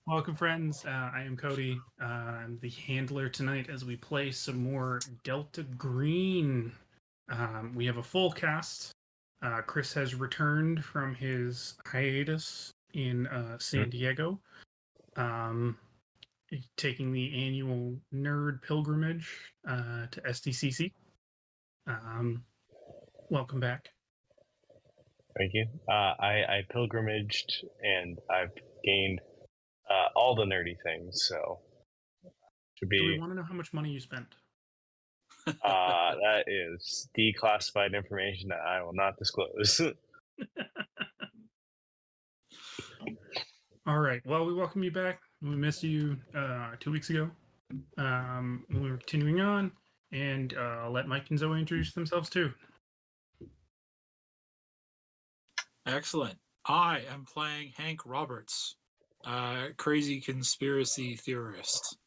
Welcome, friends. I am Cody. I'm the handler tonight as we play some more Delta Green. We have a full cast. Chris has returned from his hiatus in San Diego, taking the annual nerd pilgrimage to SDCC. Welcome back. Thank you. I pilgrimaged and I've gained all the nerdy things, so should Do we be. want to know how much money you spent? That is declassified information that I will not disclose. All right. Well, we welcome you back. We missed you 2 weeks ago. We're continuing on, and I'll let Mike and Zoe introduce themselves too. Excellent. I am playing Hank Roberts, crazy conspiracy theorist.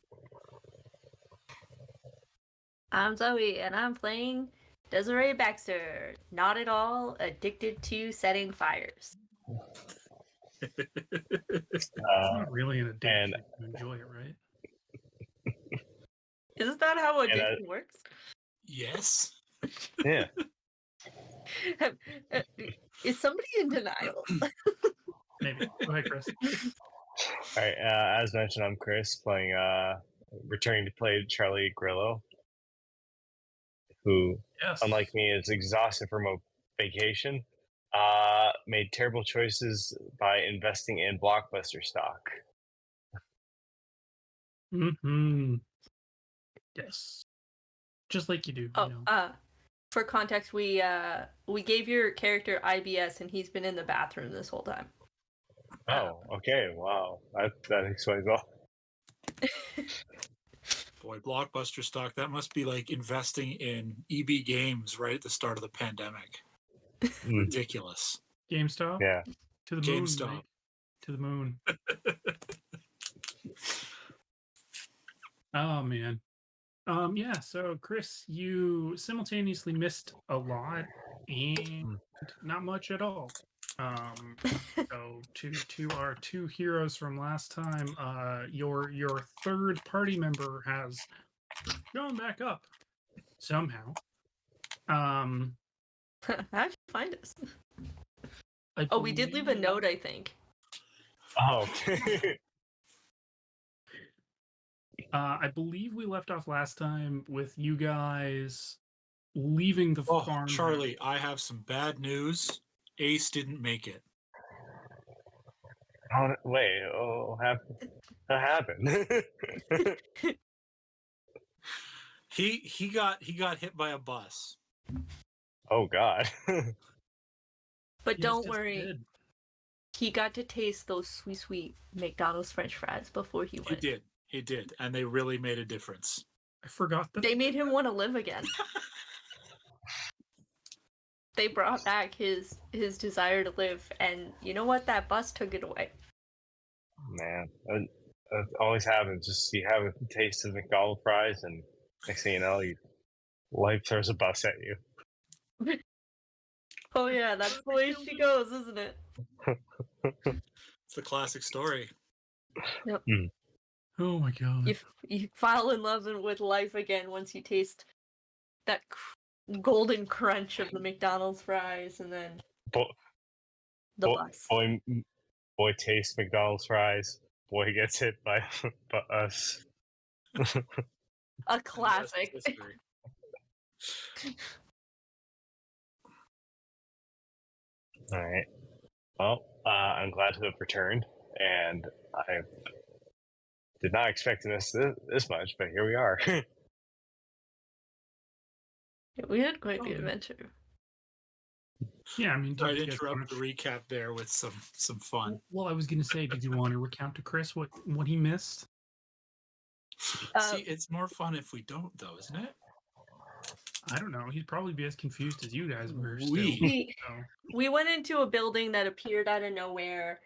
I'm Zoe, and I'm playing Desiree Baxter, not at all addicted to setting fires. It's not really an addiction. You enjoy it, right? Isn't that how addiction works? Yes. Yeah. Is somebody in denial? Maybe. Go ahead, Chris. All right. As mentioned, I'm Chris, playing returning to play Charlie Grillo, who, Yes. unlike me, is exhausted from a vacation. Made terrible choices by investing in Blockbuster stock. Mm-hmm. Yes. Just like you do. Oh, you know. For context, we gave your character IBS, and he's been in the bathroom this whole time. Oh, okay. Wow. That explains all. Boy, Blockbuster stock, that must be like investing in EB Games right at the start of the pandemic. Ridiculous. GameStop? Yeah. To the GameStop. moon. Mike. To the moon. Oh, man. Yeah, so Chris, you simultaneously missed a lot and not much at all. So to our two heroes from last time, your third party member has gone back up somehow. How'd you find us? We did leave a believe- note, I think. Oh. I believe we left off last time with you guys leaving the farm. Charlie, I have some bad news. Ace didn't make it. Oh, wait. What happened? He got hit by a bus. Oh God. But Yes, don't yes, worry, did. he got to taste those sweet McDonald's French fries before he went. He did, and they really made a difference. I forgot that. They made him want to live again. They brought back his desire to live, and you know what? That bus took it away. Man, it always happens. Just you have a taste of McDonald's fries, and next thing you know, life throws a bus at you. Oh yeah, that's the way she goes, isn't it? It's the classic story. Yep. Oh my God. You fall in love with life again once you taste that golden crunch of the McDonald's fries, and then the bus. Boy tastes McDonald's fries. Boy gets hit by us. A classic. All right. Well, I'm glad to have returned, and I did not expect to miss this much, but here we are. We had quite the adventure. Yeah, I mean, Sorry to did you guys interrupt the recap there with some fun. Well, I was gonna say, did you want to recount to Chris what he missed? See, it's more fun if we don't, though, isn't it? I don't know. He'd probably be as confused as you guys were. We went into a building that appeared out of nowhere.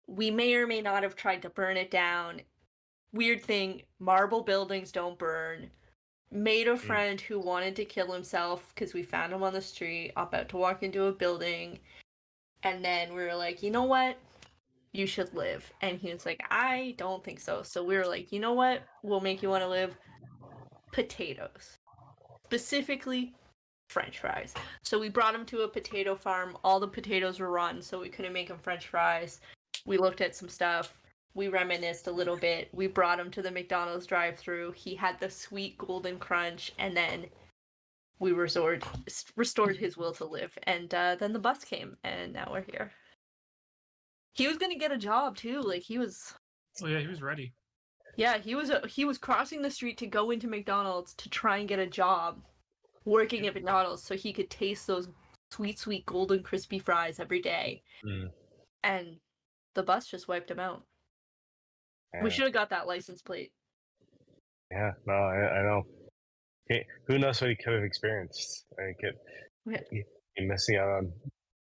We may or may not have tried to burn it down. Weird thing, marble buildings don't burn. Made a friend who wanted to kill himself because we found him on the street, about to walk into a building. And then we were like, you know what? you should live. And he was like, I don't think so. So we were like, you know what will make you want to live? Potatoes. Specifically, French fries. So we brought him to a potato farm. All the potatoes were rotten, so we couldn't make him French fries. We looked at some stuff. We reminisced a little bit. We brought him to the McDonald's drive-thru. He had the sweet golden crunch, and then we restored his will to live. And then the bus came, and now we're here. He was gonna get a job too. Like he was. Oh yeah, he was ready. Yeah, he was crossing the street to go into McDonald's to try and get a job, working at McDonald's, so he could taste those sweet, sweet golden crispy fries every day. And the bus just wiped him out. Yeah. We should have got that license plate. Yeah, no, I know. Hey, who knows what he could have experienced? I could be missing out on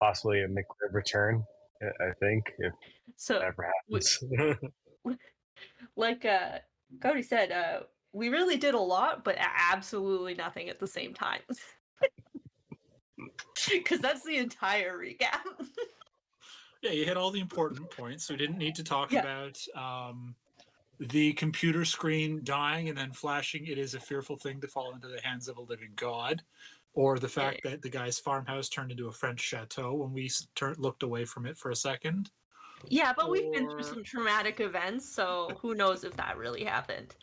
possibly a McRib return. I think if So that ever happens. like Cody said, we really did a lot, but absolutely nothing at the same time. Because that's the entire recap. Yeah, you hit all the important points. We didn't need to talk about the computer screen dying and then flashing, "It is a fearful thing to fall into the hands of a living god," or the fact that the guy's farmhouse turned into a French chateau when we looked away from it for a second. Yeah, but we've been through some traumatic events, so who knows if that really happened.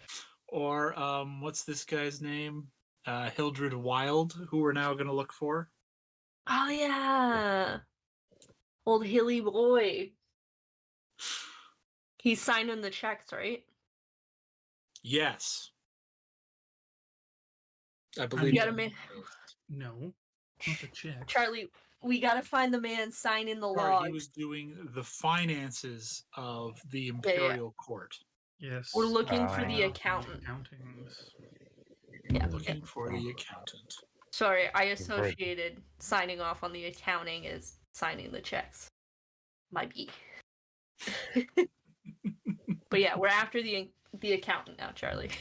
Or what's this guy's name? Hildred Wild, who we're now going to look for. Oh yeah, old hilly boy. He's signing the checks, right? Yes, I believe. You gotta make No, not the check. Charlie. We gotta find the man signing the log. He was doing the finances of the Imperial Court. Yes. We're looking for the accountant. Accountings. Yeah, looking for the accountant. Sorry, I associated signing off on the accounting as signing the checks. Might be. But yeah, we're after the accountant now, Charlie.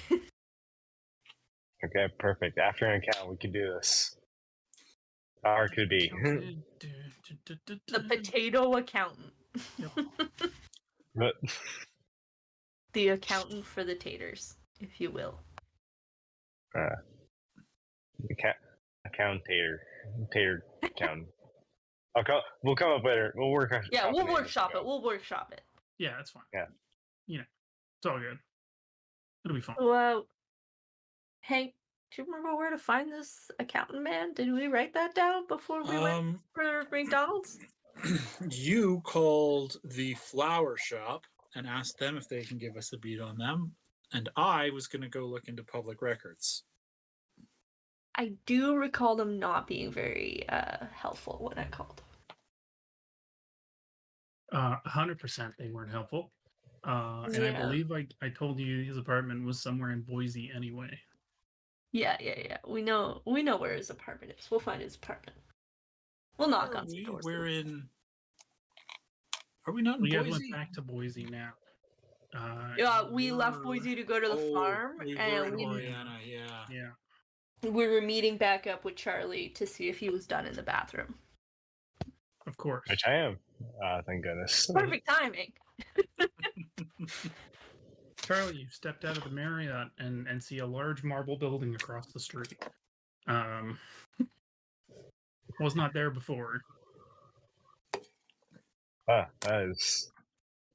Okay, perfect. After an account, we can do this. Or it could be. The potato accountant. But The accountant for the taters, if you will. Tater accountant. We'll come up later. We'll work on. Yeah, we'll workshop it. We'll workshop it. Yeah, that's fine. Yeah. You know, it's all good. It'll be fun. Well, Hank, do you remember where to find this accountant man? Did we write that down before we went for McDonald's? You called the flower shop and asked them if they can give us a beat on them, and I was going to go look into public records. I do recall them not being very helpful when I called. 100% they weren't helpful. And I believe I told you his apartment was somewhere in Boise anyway. Yeah. We know where his apartment is. We'll find his apartment. We'll knock on some doors. We're in. Are we not in We Boise? went back to Boise now. We left Boise to go to the farm, and we were meeting back up with Charlie to see if he was done in the bathroom. Of course. Which I am. Thank goodness. Perfect timing. Charlie, you stepped out of the Marriott and see a large marble building across the street. Was not there before. That is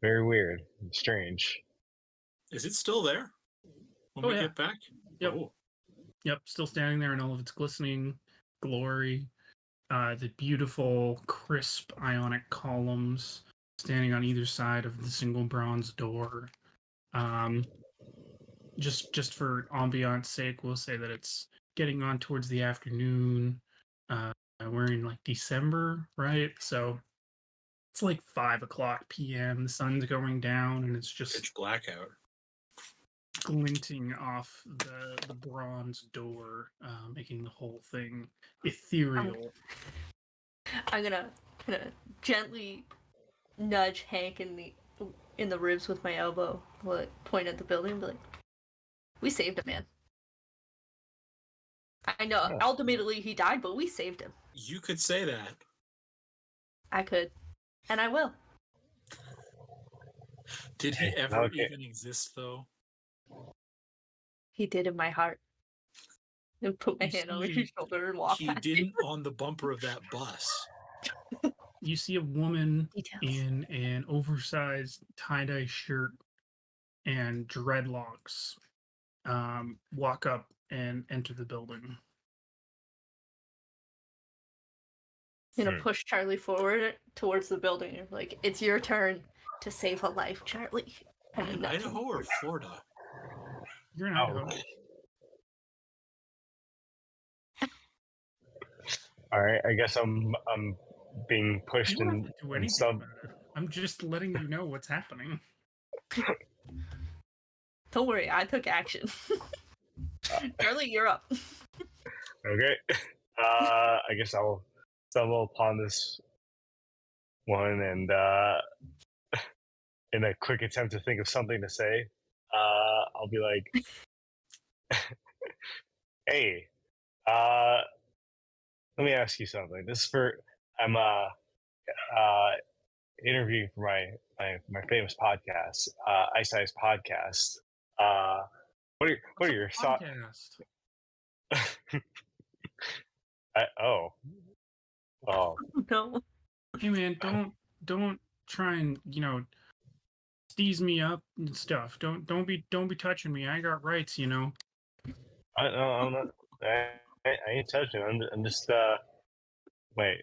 very weird and strange. Is it still there when we get back? Yep. Oh. Yep, still standing there in all of its glistening glory. The beautiful, crisp ionic columns standing on either side of the single bronze door. Just for ambiance sake, we'll say that it's getting on towards the afternoon. We're in like December, right? So it's like 5:00 p.m. The sun's going down, and it's just pitch blackout, glinting off the bronze door, making the whole thing ethereal. I'm gonna gently nudge Hank in the ribs with my elbow, point at the building, and be like, "We saved him, man. I know ultimately he died, but we saved him." You could say that. I could, and I will. Did he Hey, ever okay. even exist, though? He did in my heart. And put my You hand on his see- shoulder and walk He past didn't on the bumper of that bus. You see a woman Details. in an oversized tie-dye shirt and dreadlocks walk up and enter the building. Push Charlie forward towards the building. And like, it's your turn to save a life, Charlie. And In nudge him. Idaho or Florida? You're in Oh. Idaho. All right. I guess I'm being You pushed don't have and to do and anything stuff. about it. I'm just letting you know what's happening. Don't worry, I took action. Charlie, you're up. Okay. I guess I'll stumble upon this one and in a quick attempt to think of something to say, I'll be like, "Hey, let me ask you something. This is for I'm interviewing for my famous podcast, Ice Ice Podcast. What are What's your a thoughts? podcast? Oh, No. Hey man, don't try and steeze me up and stuff. Don't be touching me. I got rights, I'm not. I ain't touching. I'm just. Wait.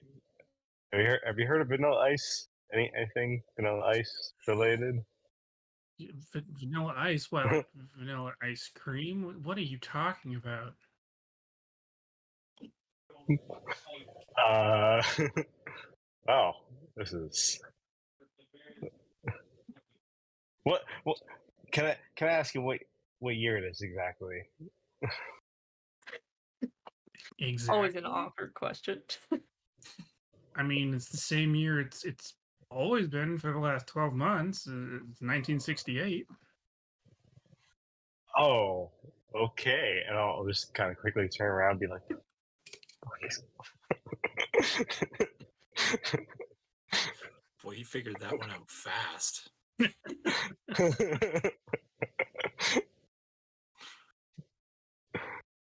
Have you heard of Vanilla Ice? Anything Vanilla Ice related? Vanilla ice? What, like vanilla ice cream? What are you talking about? Uh. Oh, this is. What? Can I ask you what year it is exactly? Exactly. Always an awkward question. I mean, it's the same year. It's always been for the last 12 months. It's 1968. Oh, okay. And I'll just kind of quickly turn around and be like, Boy, he figured that one out fast.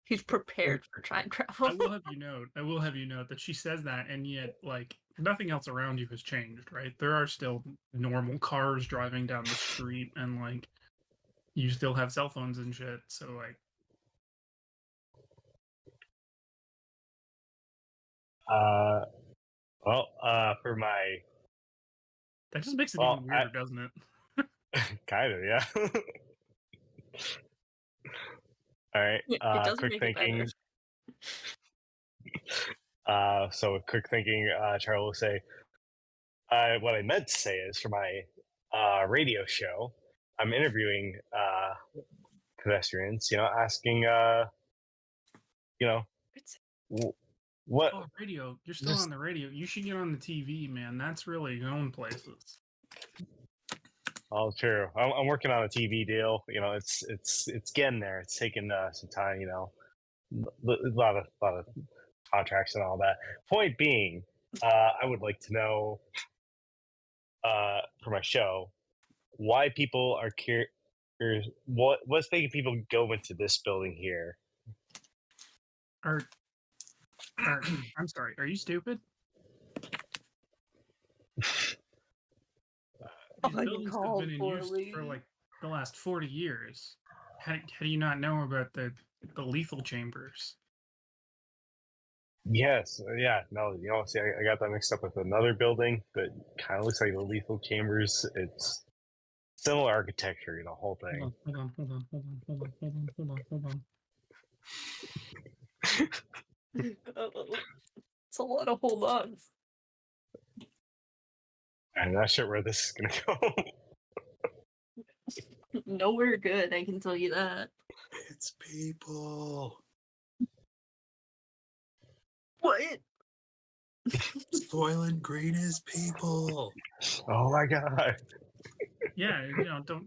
He's prepared for time travel. I will have you note that she says that, and yet, like, nothing else around you has changed, right? There are still normal cars driving down the street, and like, you still have cell phones and shit. So like, for my that just makes it well, even weirder, doesn't it? kind of, yeah. All right. It doesn't Quick make it better. thinking. So with quick thinking, Charlie will say, what I meant to say is for my radio show, I'm interviewing pedestrians, asking, what, Oh, radio! You're still just, on the radio. You should get on the TV, man. That's really going places. oh, true. I'm working on a TV deal. It's getting there. It's taking some time. A lot of contracts and all that. Point being, I would like to know for my show why people are curious. What's making people go into this building here? Are I'm sorry. Are you stupid? These buildings have been in use for like the last 40 years. How do you not know about the lethal chambers? Yes, yeah, no, see, I got that mixed up with another building that kind of looks like the lethal chambers. It's similar architecture, whole thing. Hold on. It's a lot of hold ons. I'm not sure where this is gonna go. Nowhere good, I can tell you that. It's people. What? Soylent Green is people. Oh my god! Yeah, don't.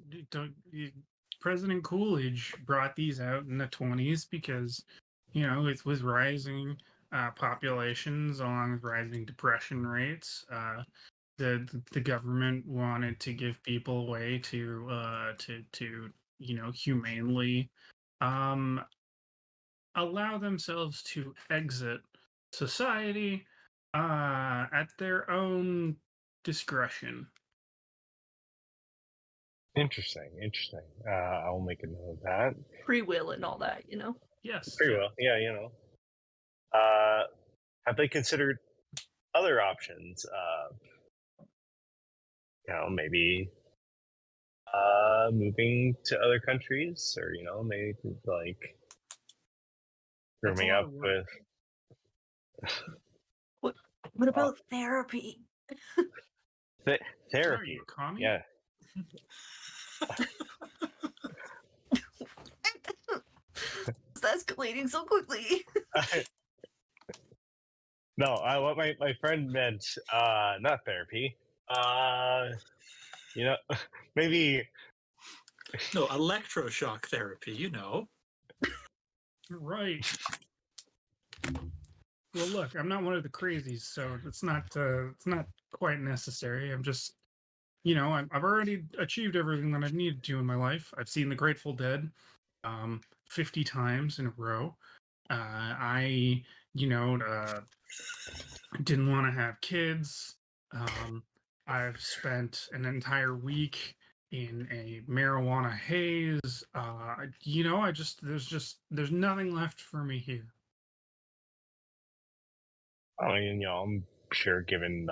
President Coolidge brought these out in the 20s because, it was rising populations along with rising depression rates. the government wanted to give people a way to humanely um allow themselves to exit society at their own discretion. Interesting. I'll make a note of that. Free will and all that, Yes. Pretty well. Yeah, have they considered other options? Maybe moving to other countries, or maybe like That's a grooming lot up of work. with What about therapy? therapy. Are you a commie? Yeah. It's escalating so quickly. No, what my friend meant, not therapy. You know, maybe. No, electroshock therapy, Right. Well, look, I'm not one of the crazies, so it's not quite necessary. I'm just, I've already achieved everything that I've needed to in my life. I've seen the Grateful Dead 50 times in a row. I, didn't want to have kids. I've spent an entire week in a marijuana haze. There's nothing left for me here. I mean, I'm sure given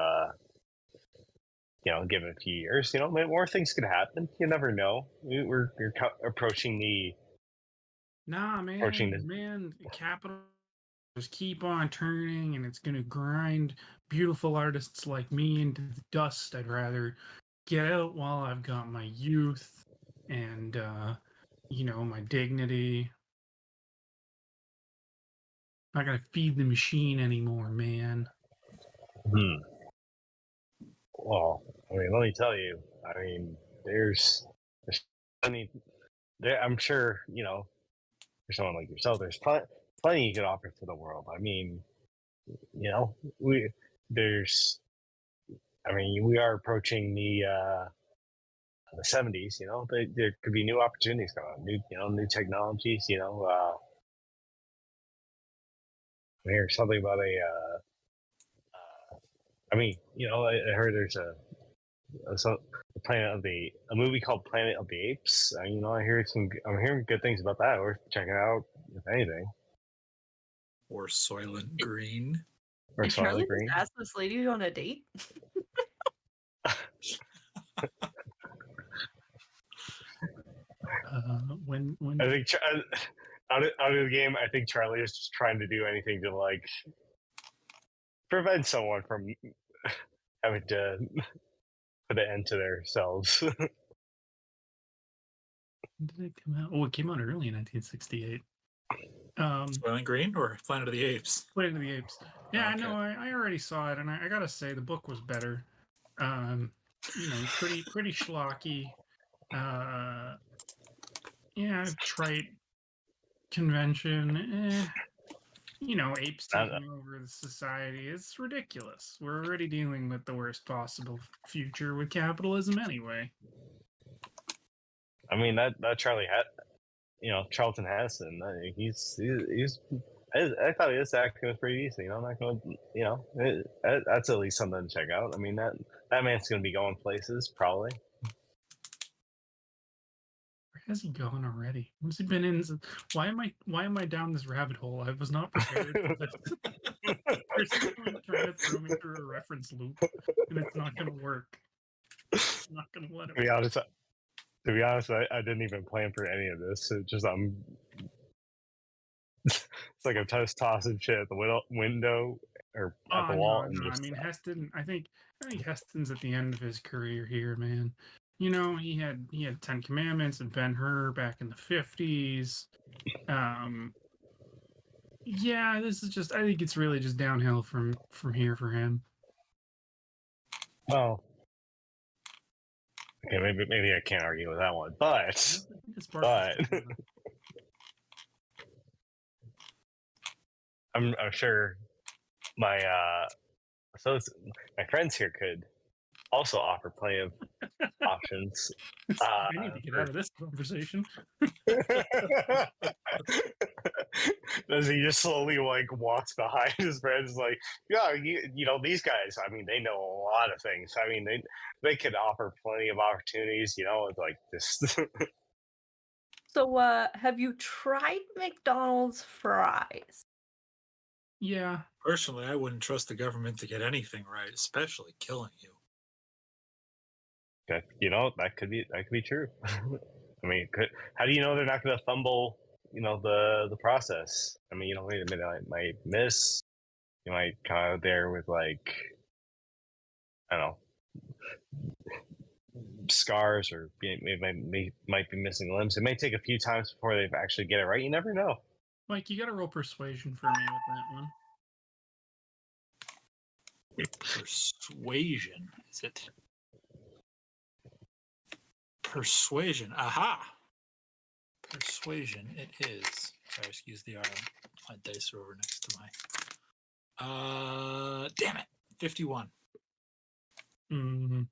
given a few years, more things could happen. You never know. We're approaching the Nah, man, capital just keep on turning, and it's gonna grind beautiful artists like me into the dust. I'd rather get out while I've got my youth and my dignity. Not gonna feed the machine anymore, man. Well, I mean, let me tell you. I mean, there's I'm sure for someone like yourself, there's plenty you could offer to the world. I mean, we there's. I mean, we are approaching the 70s. There could be new opportunities going on, new technologies. I hear something about I mean, I heard there's a movie called Planet of the Apes. I hear I'm hearing good things about that. Worth checking out, if anything. Or Soylent Green. Or Did Charlie Soylent Green. just ask this lady on a date? When I think out of the game, I think Charlie is just trying to do anything to like prevent someone from having to put an end to themselves. when did it come out? Oh, it came out early in 1968. Soylent Green or Planet of the Apes? Planet of the Apes. Yeah, Okay. no, I already saw it, and I gotta say the book was better. Pretty schlocky. Trite convention. Apes taking over the society. It's ridiculous. We're already dealing with the worst possible future with capitalism anyway. I mean that Charlie Charlton Heston. He's I thought his acting was pretty decent. I'm not going to, that's at least something to check out. I mean that man's going to be going places probably. Where has he gone already? What's he been in? Why am I down this rabbit hole? I was not prepared for this. Chris is trying to throw me through a reference loop, and it's not going to work. I'm not going to let it. To be honest, I didn't even plan for any of this. It just it's like I'm just tossing shit at the window or at the wall. No. I mean, Heston. I think Heston's at the end of his career here, man. He had 10 Commandments and Ben-Hur back in the 50s. Yeah, this is just. I think it's really just downhill from here for him. Well, okay, maybe I can't argue with that one, but I'm sure my friends here could also offer plenty of options. I need to get out of this conversation. As he just slowly like walks behind his friends, like, yeah, you know these guys. I mean, they know a lot of things. I mean, they could offer plenty of opportunities. You know, like this. So, have you tried McDonald's fries? Yeah, Personally, I wouldn't trust the government to get anything right, especially killing you. That that could be true. I mean, how do you know they're not going to fumble? You know the process. I mean, wait a minute, I might miss. You might come out there with like, I don't know, scars, or might be missing limbs. It may take a few times before they actually get it right. You never know. Mike, you got to roll persuasion for me with that one. Persuasion, is it? Persuasion. Aha! Persuasion, it is. Sorry, excuse the my dice are over next to my. Damn it! 51. Mm.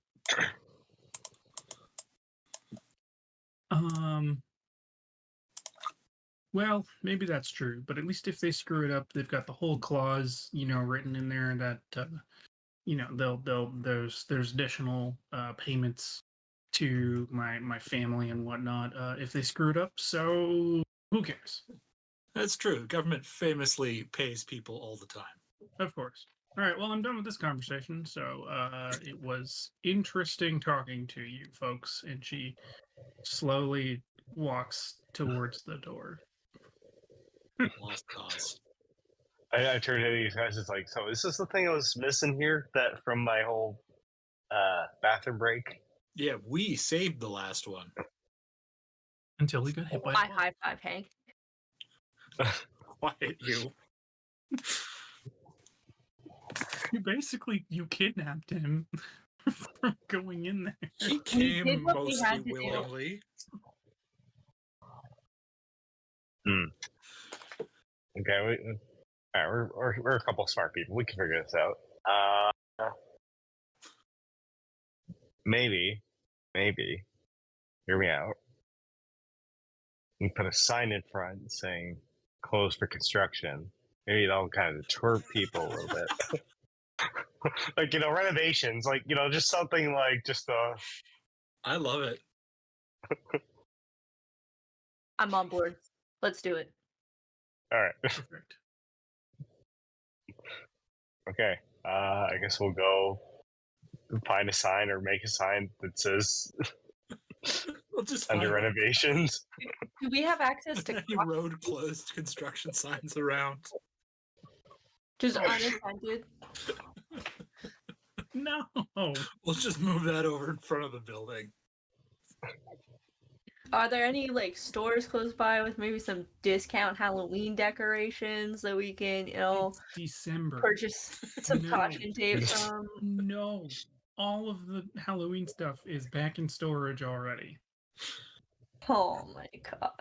Well, maybe that's true, but at least if they screw it up, they've got the whole clause, written in there that there's additional payments to my family and whatnot if they screw it up. So who cares? That's true. Government famously pays people all the time. Of course. All right. Well, I'm done with this conversation. So it was interesting talking to you folks. And she slowly walks towards the door. Lost cause. I turned to these guys. It's like, so is this the thing I was missing here? That from my whole bathroom break. Yeah, we saved the last one. Until we got hit by a My car. high five, Hank. Quiet you. You kidnapped him from going in there. He did came what we mostly had to do. willingly. Okay, all right, we're a couple smart people. We can figure this out. Maybe, hear me out. We put a sign in front saying "closed for construction." Maybe that'll kind of deter people a little bit. Like renovations, like just something like just I love it. I'm on board. Let's do it. all right. Perfect. Okay, I guess we'll go find a sign or make a sign that says We'll just under find renovations. Do we have access to any road closed construction signs around. just unattended? No. We'll just move that over in front of the building. Are there any stores close by with maybe some discount Halloween decorations that we can, It's December. purchase some No. caution tape from? No. All of the Halloween stuff is back in storage already. Oh my god.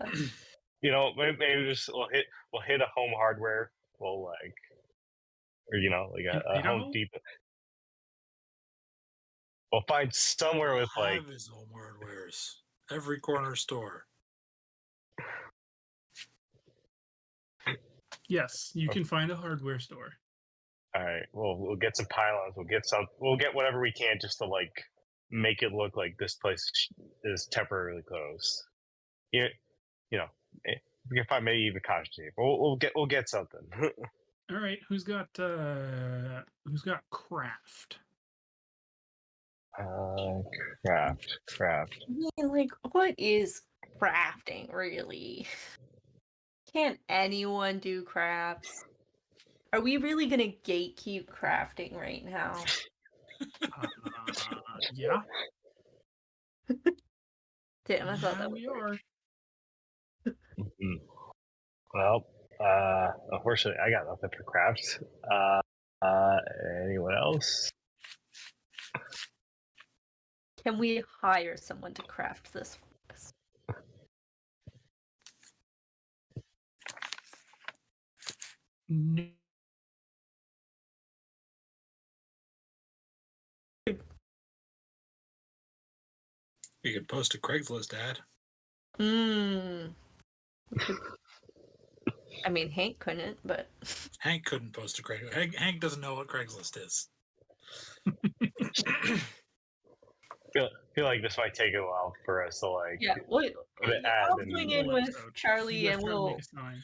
Maybe just we'll hit a Home Hardware. We'll a Home Depot. We'll find somewhere with Have his home hardwares. Every corner store. Yes, you can find a hardware store. all right. We'll get some pylons. We'll get whatever we can just to make it look like this place is temporarily closed. We can find maybe even caution tape. We'll get something. All right, who's got craft? Craft. I mean, what is crafting really? Can't anyone do crafts? Are we really gonna gatekeep crafting right now? Yeah. Damn, I thought that was we are. Mhm. Well, unfortunately, I got nothing for crafts. Anyone else? Can we hire someone to craft this for us? No. You could post a Craigslist ad. I mean, Hank couldn't, but Hank couldn't post a Craigslist. Hank doesn't know what Craigslist is. Feel like this might take a while for us to like yeah. put an ad I'll in. swing in with Charlie, You guys and try to we'll make a sign.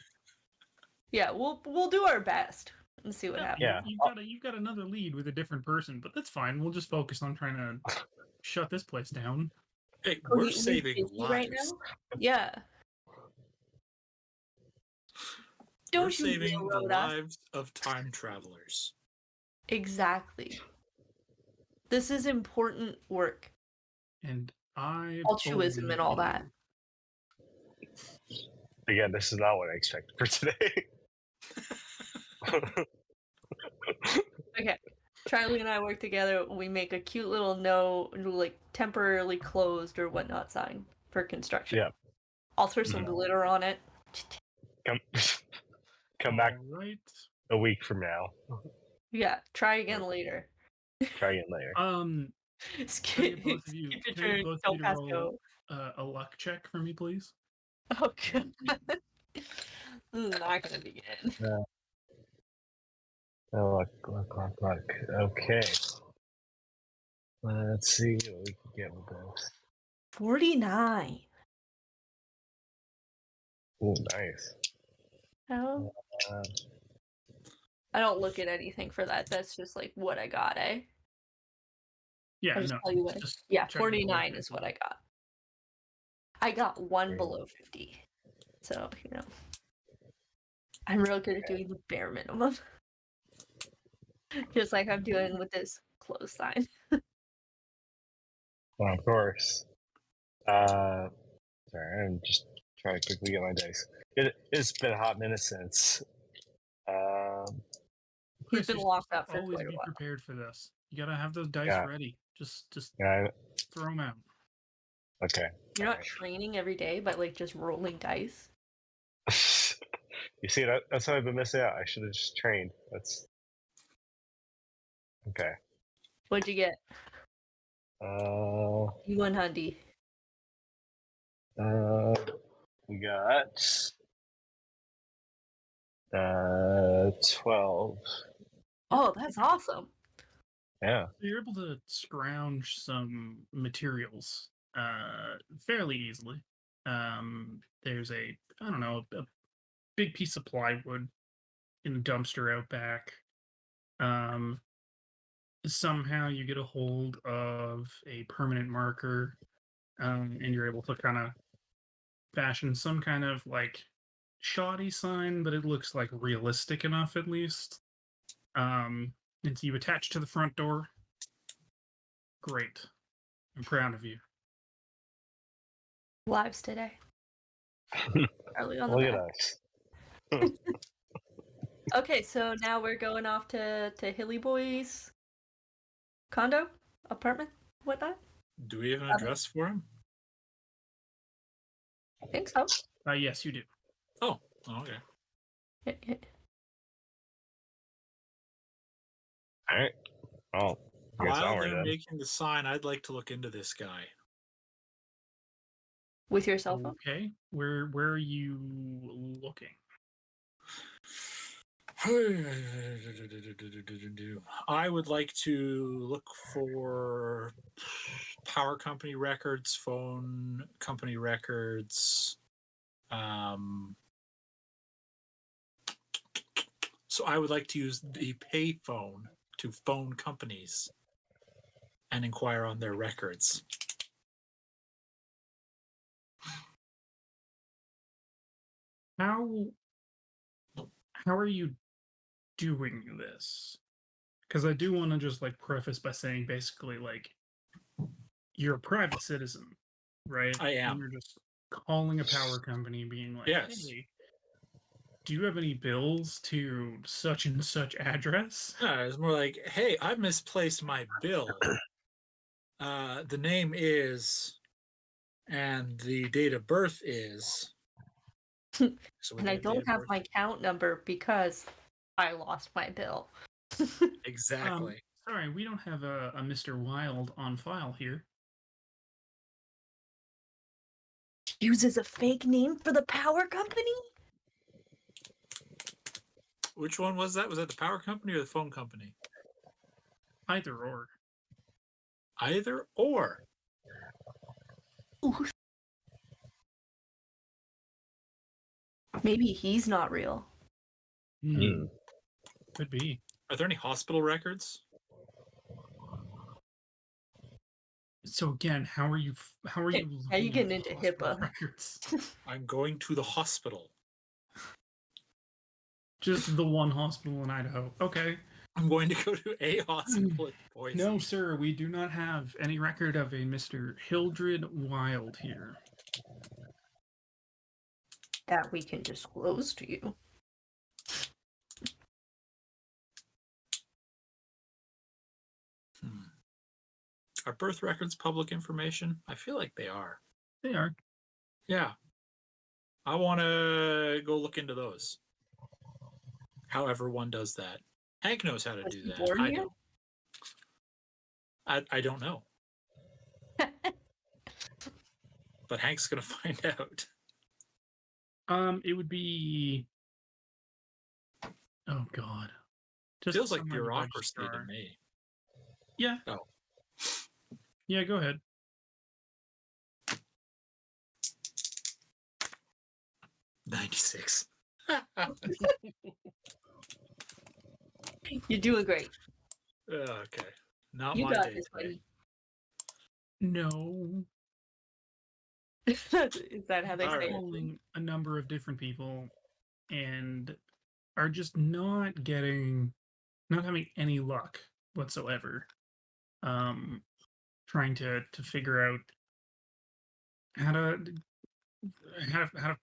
we'll do our best and see what Yeah, happens. Yeah. you've got another lead with a different person, but that's fine. We'll just focus on trying to shut this place down. Hey, Oh, we're he's saving busy lives. right now. Yeah. We're Don't you saving the railroad us. lives of time travelers. Exactly. This is important work. And I Altruism and all that. Again, this is not what I expected for today. Okay. Charlie and I work together. We make a cute little like temporarily closed or whatnot sign for construction. Yeah. I'll throw some glitter on it. Come back All right. a week from now. Yeah. Try again later. Try again later. Can I get both of you, Skip can I get both of you to pass roll go. a luck check for me, please? Oh god. This is not gonna begin. Luck. Okay. Let's see what we can get with this. 49. Oh, nice. Oh. Uh, I don't look at anything for that. That's just like what I got, eh? Yeah, I'll just no. tell you what Just yeah, check the 49 bullshit. is what I got. I got one Yeah. below 50. So, I'm real good at doing the bare minimum. Just like I'm doing with this close sign. Well, of course. Sorry, I'm just trying to quickly get my dice. It's been a hot minute since. He's Chris, been you're locked supposed up to for always quite a be while. prepared for this. You gotta have those dice Yeah. ready. Just Yeah. throw them out. Okay. You're not Alright. training every day, but like just rolling dice. You see, that's what I've been missing out. I should have just trained. That's okay. What'd you get? Uh, You won, Hundy. we got 12. Oh, that's awesome. Yeah. So you're able to scrounge some materials fairly easily. There's a big piece of plywood in a dumpster out back. Somehow you get a hold of a permanent marker, and you're able to kind of fashion some kind of like shoddy sign, but it looks like realistic enough at least. And so you attach to the front door. Great. I'm proud of you. Lives today. Early on the Look at back. us. Okay, so now we're going off to Hilly Boy's condo, apartment, whatnot. Do we have an address for him? I think so. Yes, you do. Oh, okay. All right. Oh, I guess While onward they're then. making the sign, I'd like to look into this guy. With your cell phone? Okay. Where are you looking? I would like to look for power company records, phone company records. So I would like to use the payphone to phone companies and inquire on their records. How are you doing this? Because I do want to just like preface by saying basically like you're a private citizen, right? I am. And you're just calling a power company being like, Yes. hey, do you have any bills to such and such address? It's more like, hey, I misplaced my bill. The name is, and the date of birth is. So And I don't have my count number because I lost my bill. Exactly. Sorry, we don't have a Mr. Wild on file here. Uses a fake name for the power company? Which one was that? Was that the power company or the phone company? Either or. Either or. Ooh. Maybe he's not real. Could be. Are there any hospital records? So again, how are you? How are Hey, you? how you looking getting at into hospital HIPAA? records? I'm going to the hospital. Just the one hospital in Idaho. Okay. I'm going to go to a hospital in Boise. No, sir. We do not have any record of a Mr. Hildred Wild here. That we can disclose to you. Are birth records public information? I feel like they are. They are. Yeah. I want to go look into those. However one does that. Hank knows how to Was do he that. born I here? don't. I don't know. But Hank's going to find out. It would be. Oh God. Just Feels like somewhere in the bureaucracy to registrar. me. Yeah. Oh. Yeah. Go ahead. 96. You're doing great. Okay. Not You my got day this, today. buddy. No. Is that how they All say right. it? Calling a number of different people, and are just not having any luck whatsoever. Trying to figure out how to how to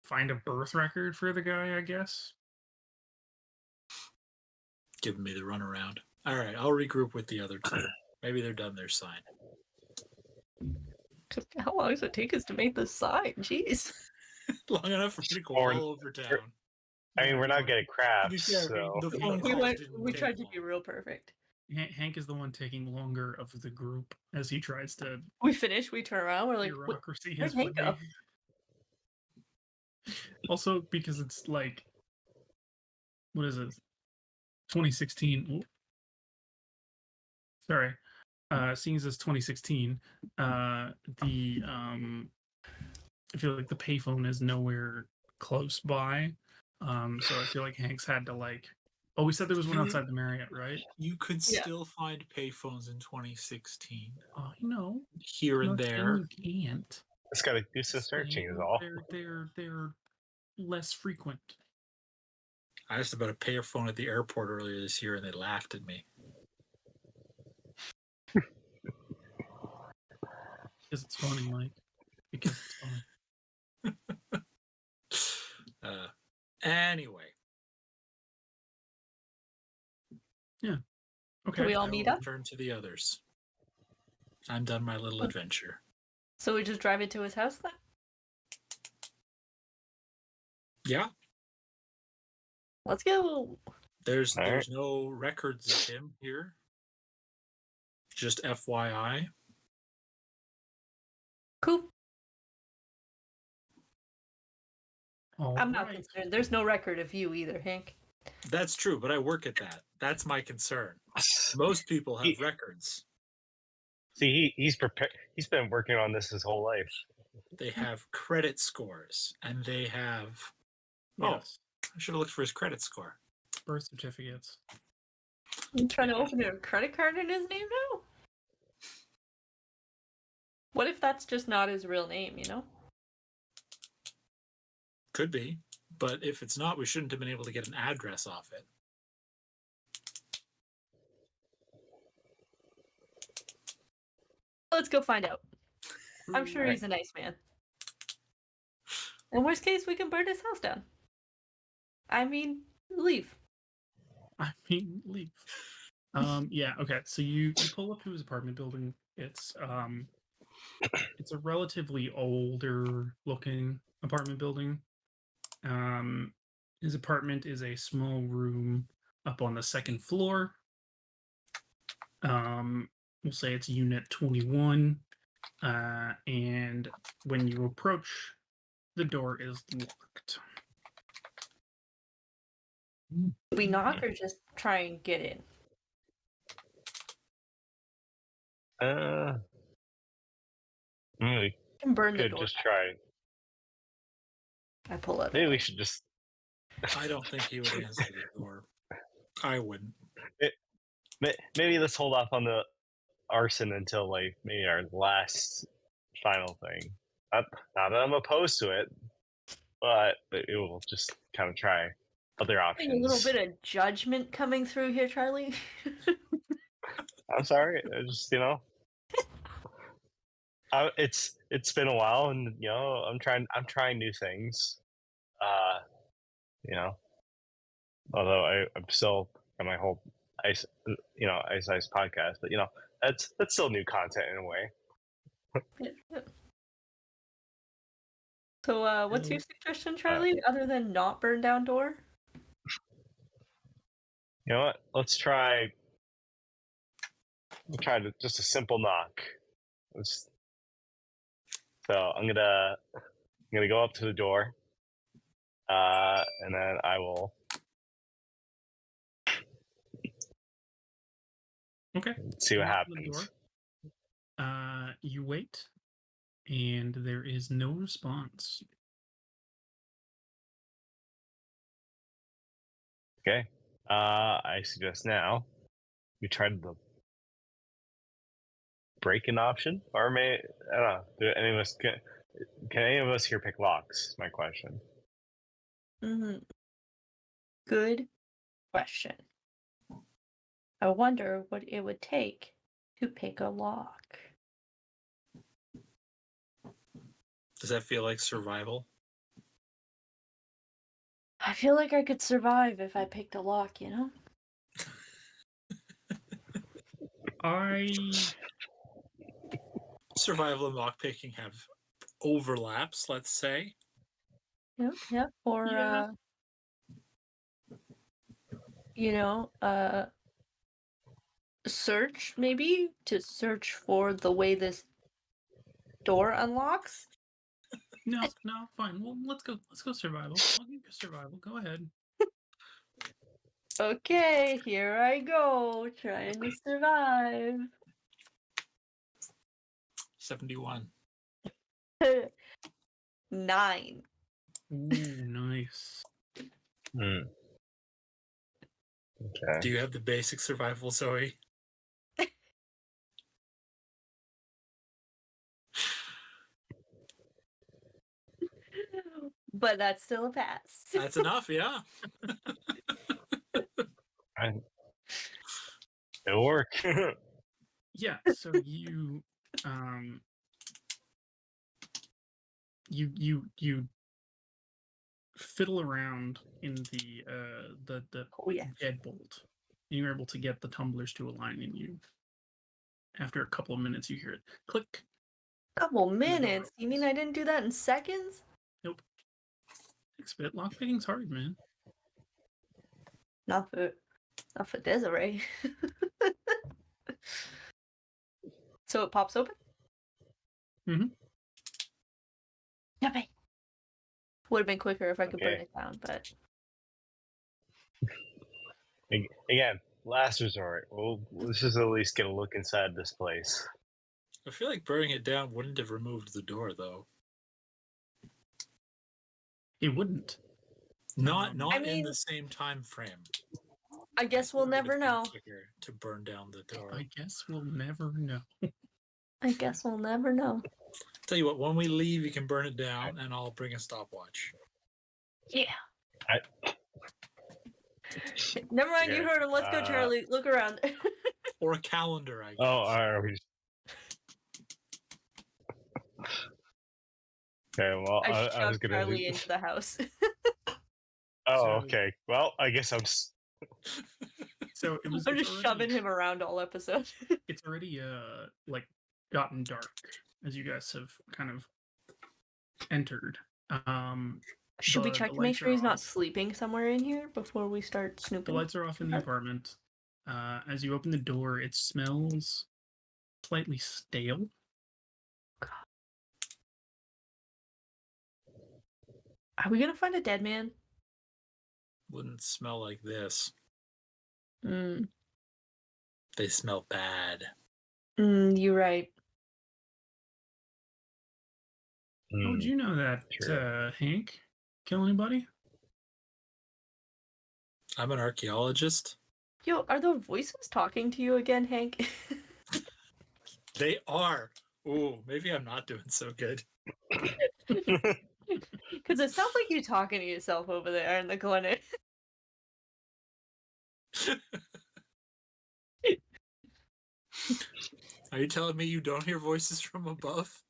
find a birth record for the guy, I guess. Giving me the runaround. All right. I'll regroup with the other two. Maybe they're done their sign. How long does it take us to make this sign? Jeez. Long enough for me to go Or- all over town. I mean, we're not getting To be crafts, fair, so the phone We calls didn't we take tried to long. be real perfect. Hank is the one taking longer of the group as he tries to We finish, we turn around, we're like, bureaucracy where'd his Hank way. go? Also, because it's like, what is it? 2016. Sorry. Seeing as it's 2016, I feel like the payphone is nowhere close by. So I feel like Hank's had to like. Oh, we said there was one outside the Marriott, right? You could Yeah. still find payphones in 2016 Oh, you know, here and not saying there. you can't. just gotta do some searching is all. They're less frequent. I asked about a payphone at the airport earlier this year, and they laughed at me. Because it's funny, Mike. Because it's funny. Anyway, Okay. we all I meet will up? return to the others. I'm done my little adventure. So we just drive into his house then? Yeah, Let's go. there's All right. no records of him here. Just FYI. Cool. All I'm not right. concerned. There's no record of you either, Hank. That's true, but I work at that. That's my concern. Most people have records. See, he's prepared. He's been working on this his whole life. They have credit scores, and they have. Yes. I should have looked for his credit score. Birth certificates. You trying to open a credit card in his name now? What if that's just not his real name, you know? Could be, but if it's not, we shouldn't have been able to get an address off it. Let's go find out. I'm sure he's a nice man. In worst case, we can burn his house down. I mean, leave. I mean, leave. Yeah. Okay. So you pull up to his apartment building. It's a relatively older looking apartment building. His apartment is a small room up on the second floor. We'll say it's unit 21. and when you approach, the door is locked. Do we knock or just try and get in? We We can burn the could door. just try. I pull out. Maybe we should just. I don't think he would answer the door. I wouldn't. Maybe let's hold off on the arson until like maybe our last final thing. Not that I'm opposed to it, but it will just kind of try other options. A little bit of judgment coming through here, Charlie. I'm sorry. I just it's been a while, and I'm trying new things. You know, although I'm still on my whole ice podcast, but that's still new content in a way. Yeah. So, what's your suggestion, Charlie? Other than not burn down door? You know what? Let's try. We'll try just a simple knock. So I'm gonna go up to the door, and then I will. Okay. See what Knock on the happens. door. You wait, and there is no response. Okay. I suggest now we try the break-in option, or I don't know. Do any of us can any of us here pick locks? My question. Mm-hmm. Good question. I wonder what it would take to pick a lock. Does that feel like survival? I feel like I could survive if I picked a lock, you know? Survival and lockpicking have overlaps, let's say. Yep. Or, Yeah. search, maybe? To search for the way this door unlocks? No, fine. Well, let's go survival. I'll give you survival. Go ahead. Okay, here I go, trying to survive. 71. 9. Ooh, nice. Okay. Do you have the basic survival, Zoe? But that's still a pass. That's enough, yeah. It'll work. Yeah. So you fiddle around in the Oh yeah. deadbolt. You're able to get the tumblers to align, and you, after a couple of minutes, you hear it click. Couple minutes? You mean I didn't do that in seconds? Nope. Takes a bit. Lockpicking's hard, man. Not for Desiree. So it pops open? Mm-hmm. Yummy. Would have been quicker if I could burn Okay. it down, but Again, last resort. Let's just at least get a look inside this place. I feel like burning it down wouldn't have removed the door, though. It wouldn't. Not I in mean- the same time frame. I guess we'll never know. Quicker to burn down the door. I guess we'll never know. I guess we'll never know. Tell you what, when we leave, you can burn it down, and I'll bring a stopwatch. Yeah. Never mind, you Okay, heard him. Let's go, Charlie. Look around. Or a calendar, I guess. Oh, are we? Okay. Well, I I was shoved gonna. Charlie into the house. Oh, So- okay. Well, I guess I'm. So it was. I'm it's just already- shoving him around all episode. It's already like gotten dark as you guys have kind of entered. Should we The check to make lights sure are he's not off. sleeping somewhere in here before we start The snooping? lights are off in the Okay. apartment. As you open the door, it smells slightly stale. Are we gonna find a dead man? Wouldn't smell like this. Mm. They smell bad. You're right. How would you know that, True. Hank? Kill anybody? I'm an archaeologist. Yo, are the voices talking to you again, Hank? They are. Ooh, maybe I'm not doing so good. Because it sounds like you're talking to yourself over there in the corner. Are you telling me you don't hear voices from above?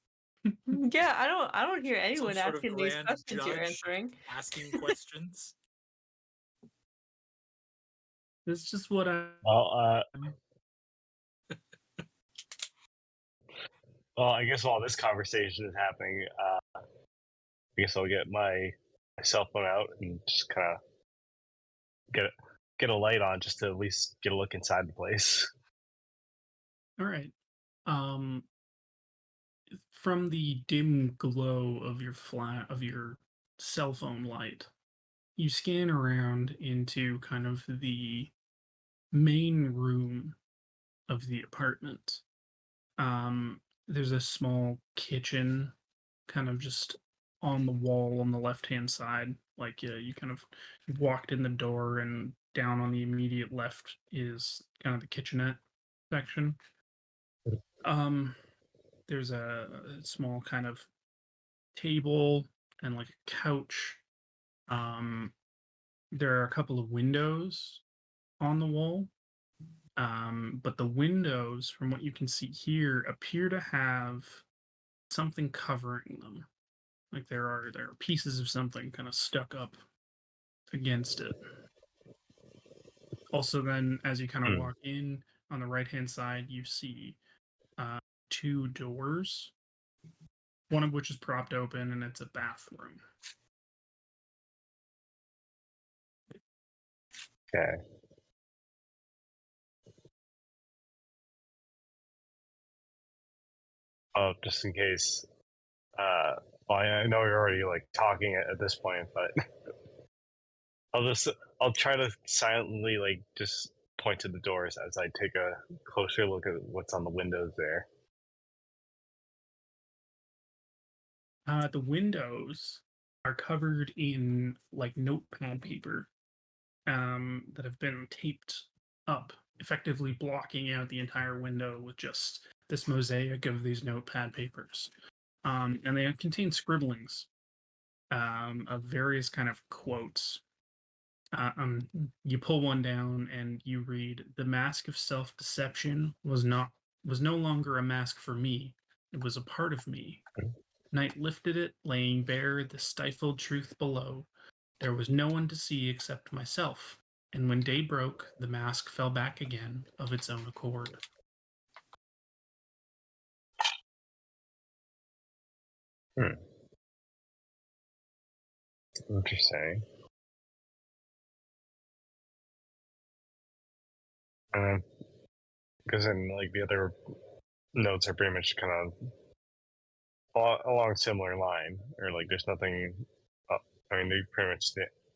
Yeah, I don't hear Some anyone sort of asking these grand questions you're judge answering. asking questions? That's just what Well, I guess while this conversation is happening, I guess I'll get my cell phone out and just kind of get a light on, just to at least get a look inside the place. All right. Um, from the dim glow of your cell phone light, you scan around into kind of the main room of the apartment. There's a small kitchen, kind of just on the wall on the left-hand side. Like you kind of walked in the door, and down on the immediate left is kind of the kitchenette section. Um, there's a small kind of table and like a couch. Um, there are a couple of windows on the wall. But the windows, from what you can see here, appear to have something covering them. Like there are pieces of something kind of stuck up against it. Also, then as you kind of Hmm. walk in on the right hand side, you see uh, two doors, one of which is propped open, and it's a bathroom. Okay. Oh, just in case. Well, I know you're already like talking at this point, but I'll try to silently like just point to the doors as I take a closer look at what's on the windows there. The windows are covered in like notepad paper that have been taped up, effectively blocking out the entire window with just this mosaic of these notepad papers. And they contain scribblings of various kind of quotes. You pull one down and you read, "The mask of self-deception was no longer a mask for me. It was a part of me. Night lifted it, laying bare the stifled truth below. There was no one to see except myself. And when day broke, the mask fell back again of its own accord." Hmm. Interesting. Because then like the other notes are pretty much kind of along similar line, or like there's nothing. I mean, they pretty much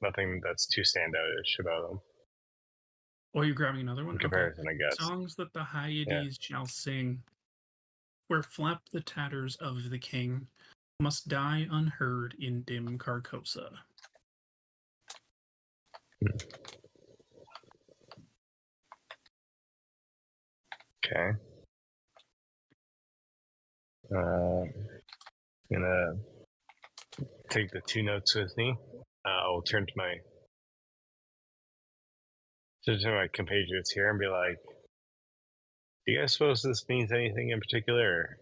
nothing that's too standoutish about them Or you're grabbing another one? in Okay. comparison, I guess. Songs that the Yeah. Hyades shall sing, where flap the tatters of the king, must die unheard in dim Carcosa. Okay. Gonna take the two notes with me. I'll turn to my compatriots here and be like, "Do you guys suppose this means anything in particular?"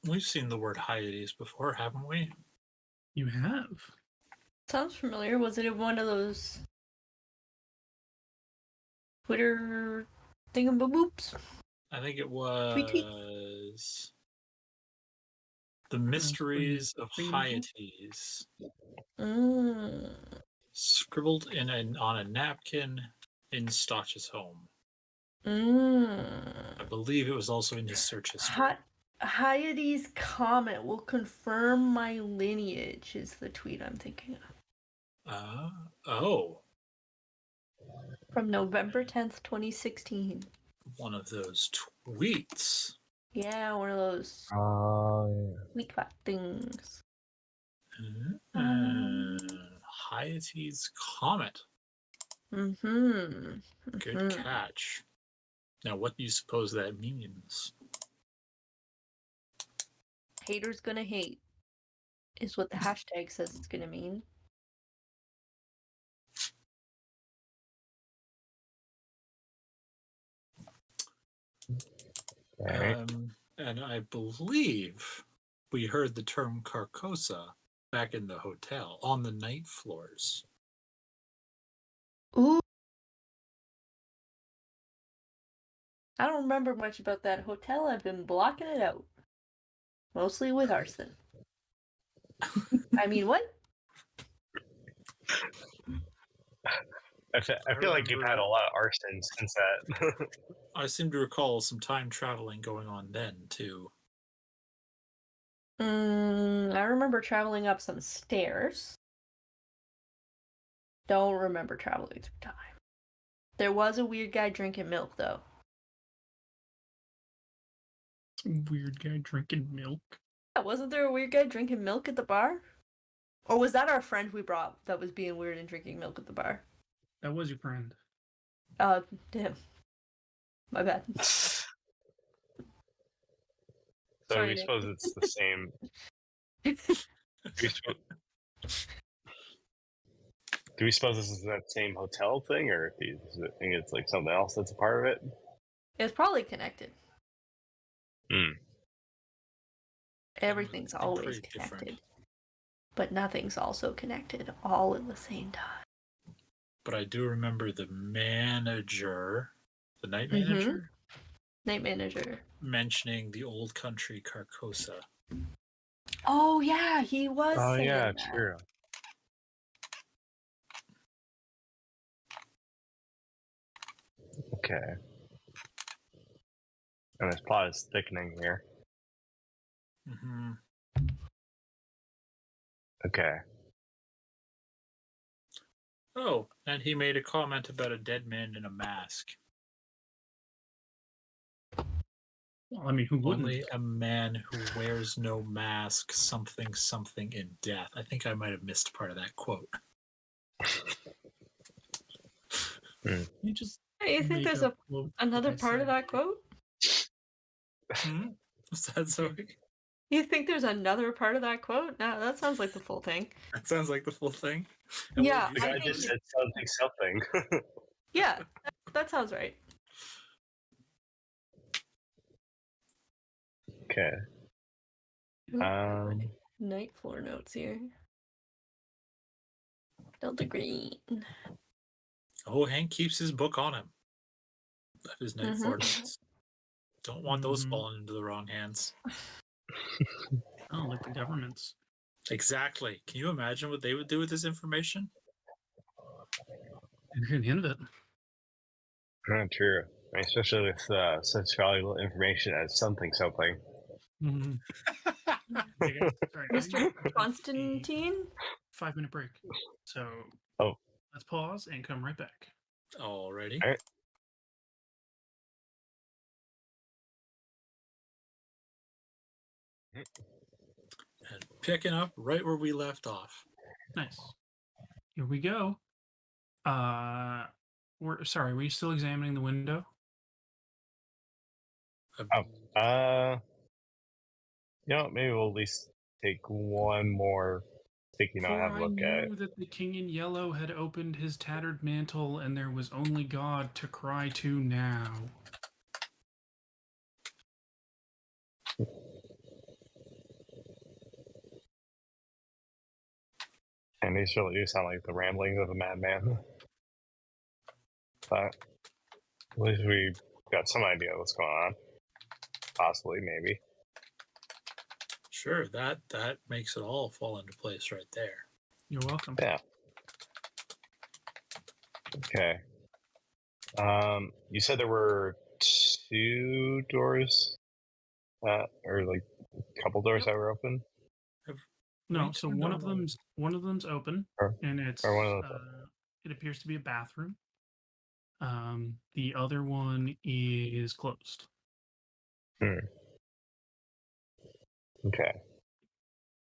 We've seen the word Hyades before, haven't we? You have. Sounds familiar. Was it in one of those Twitter thingamaboops? I think it Tweet tweet. was The Mysteries of Hyades, scribbled on a napkin in Stotch's home. I believe it was also in his search history. Hyades' comet will confirm my lineage is the tweet I'm thinking of. Oh, From November 10th, 2016. one of those tweets. Yeah, one of those Oh, tweet clap things. Hyades' comet. Mm-hmm. Good catch. Now, what do you suppose that means? Haters gonna hate is what the hashtag says it's gonna mean. right. And I believe we heard the term Carcosa back in the hotel on the night floors. Ooh. I don't remember much about that hotel. I've been blocking it out. Mostly with arson. I mean, what? I feel like you've had a lot of arson since that. I seem to recall some time traveling going on then, too. I remember traveling up some stairs. Don't remember traveling through time. There was a weird guy drinking milk, though. Some weird guy drinking milk. Yeah, wasn't there a weird guy drinking milk at the bar? Or was that our friend we brought that was being weird and drinking milk at the bar? That was your friend. Damn. My bad. So Sorry, we Nick. suppose it's the same. Do we suppose this is that same hotel thing, or do you think it's like something else that's a part of it? It's probably connected. Hmm. Everything's They're always pretty connected. different. But nothing's also connected all at the same time. But I do remember the manager, the night manager, Night manager. mentioning the old country Carcosa. Oh yeah, he was Oh saying yeah, that. true. Okay. And this plot is thickening here. Mm-hmm. Okay. Oh, and he made a comment about a dead man in a mask. Well, I mean, who wouldn't? Only a man who wears no mask, something, something in death. I think I might have missed part of that quote. You just Hey, you think make there's up quotes another that I part of said. that quote? Was that so? You think there's another part of that quote? No, that sounds like the full thing. That sounds like the full thing. And Yeah, The guy just said something. Yeah, that sounds right. Okay. Night floor notes here. Delta Green. Oh, Hank keeps his book on him. Of his night floor notes. Don't want those falling into the wrong hands. Oh, like the government's. Exactly. Can you imagine what they would do with this information? You can hint it. True. I mean, especially with such valuable information as something. Mm-hmm. Hey guys, sorry, Mr. a Constantine? 5-minute break. So let's pause and come right back. Alrighty. All right. And picking up right where we left off. Nice. Here we go. Were you still examining the window? Maybe we'll at least take one more sticky note and For have a I look at it. knew that the king in yellow had opened his tattered mantle, and there was only God to cry to now. And these really do sound like the ramblings of a madman. But at least we got some idea of what's going on. Possibly, maybe. Sure, that makes it all fall into place right there. You're welcome. Yeah. Okay. You said there were 2 doors or like a couple doors that were open? No, Wait, so no, one of them's open, Or- and it's or one of the- it appears to be a bathroom. The other one is closed. Okay.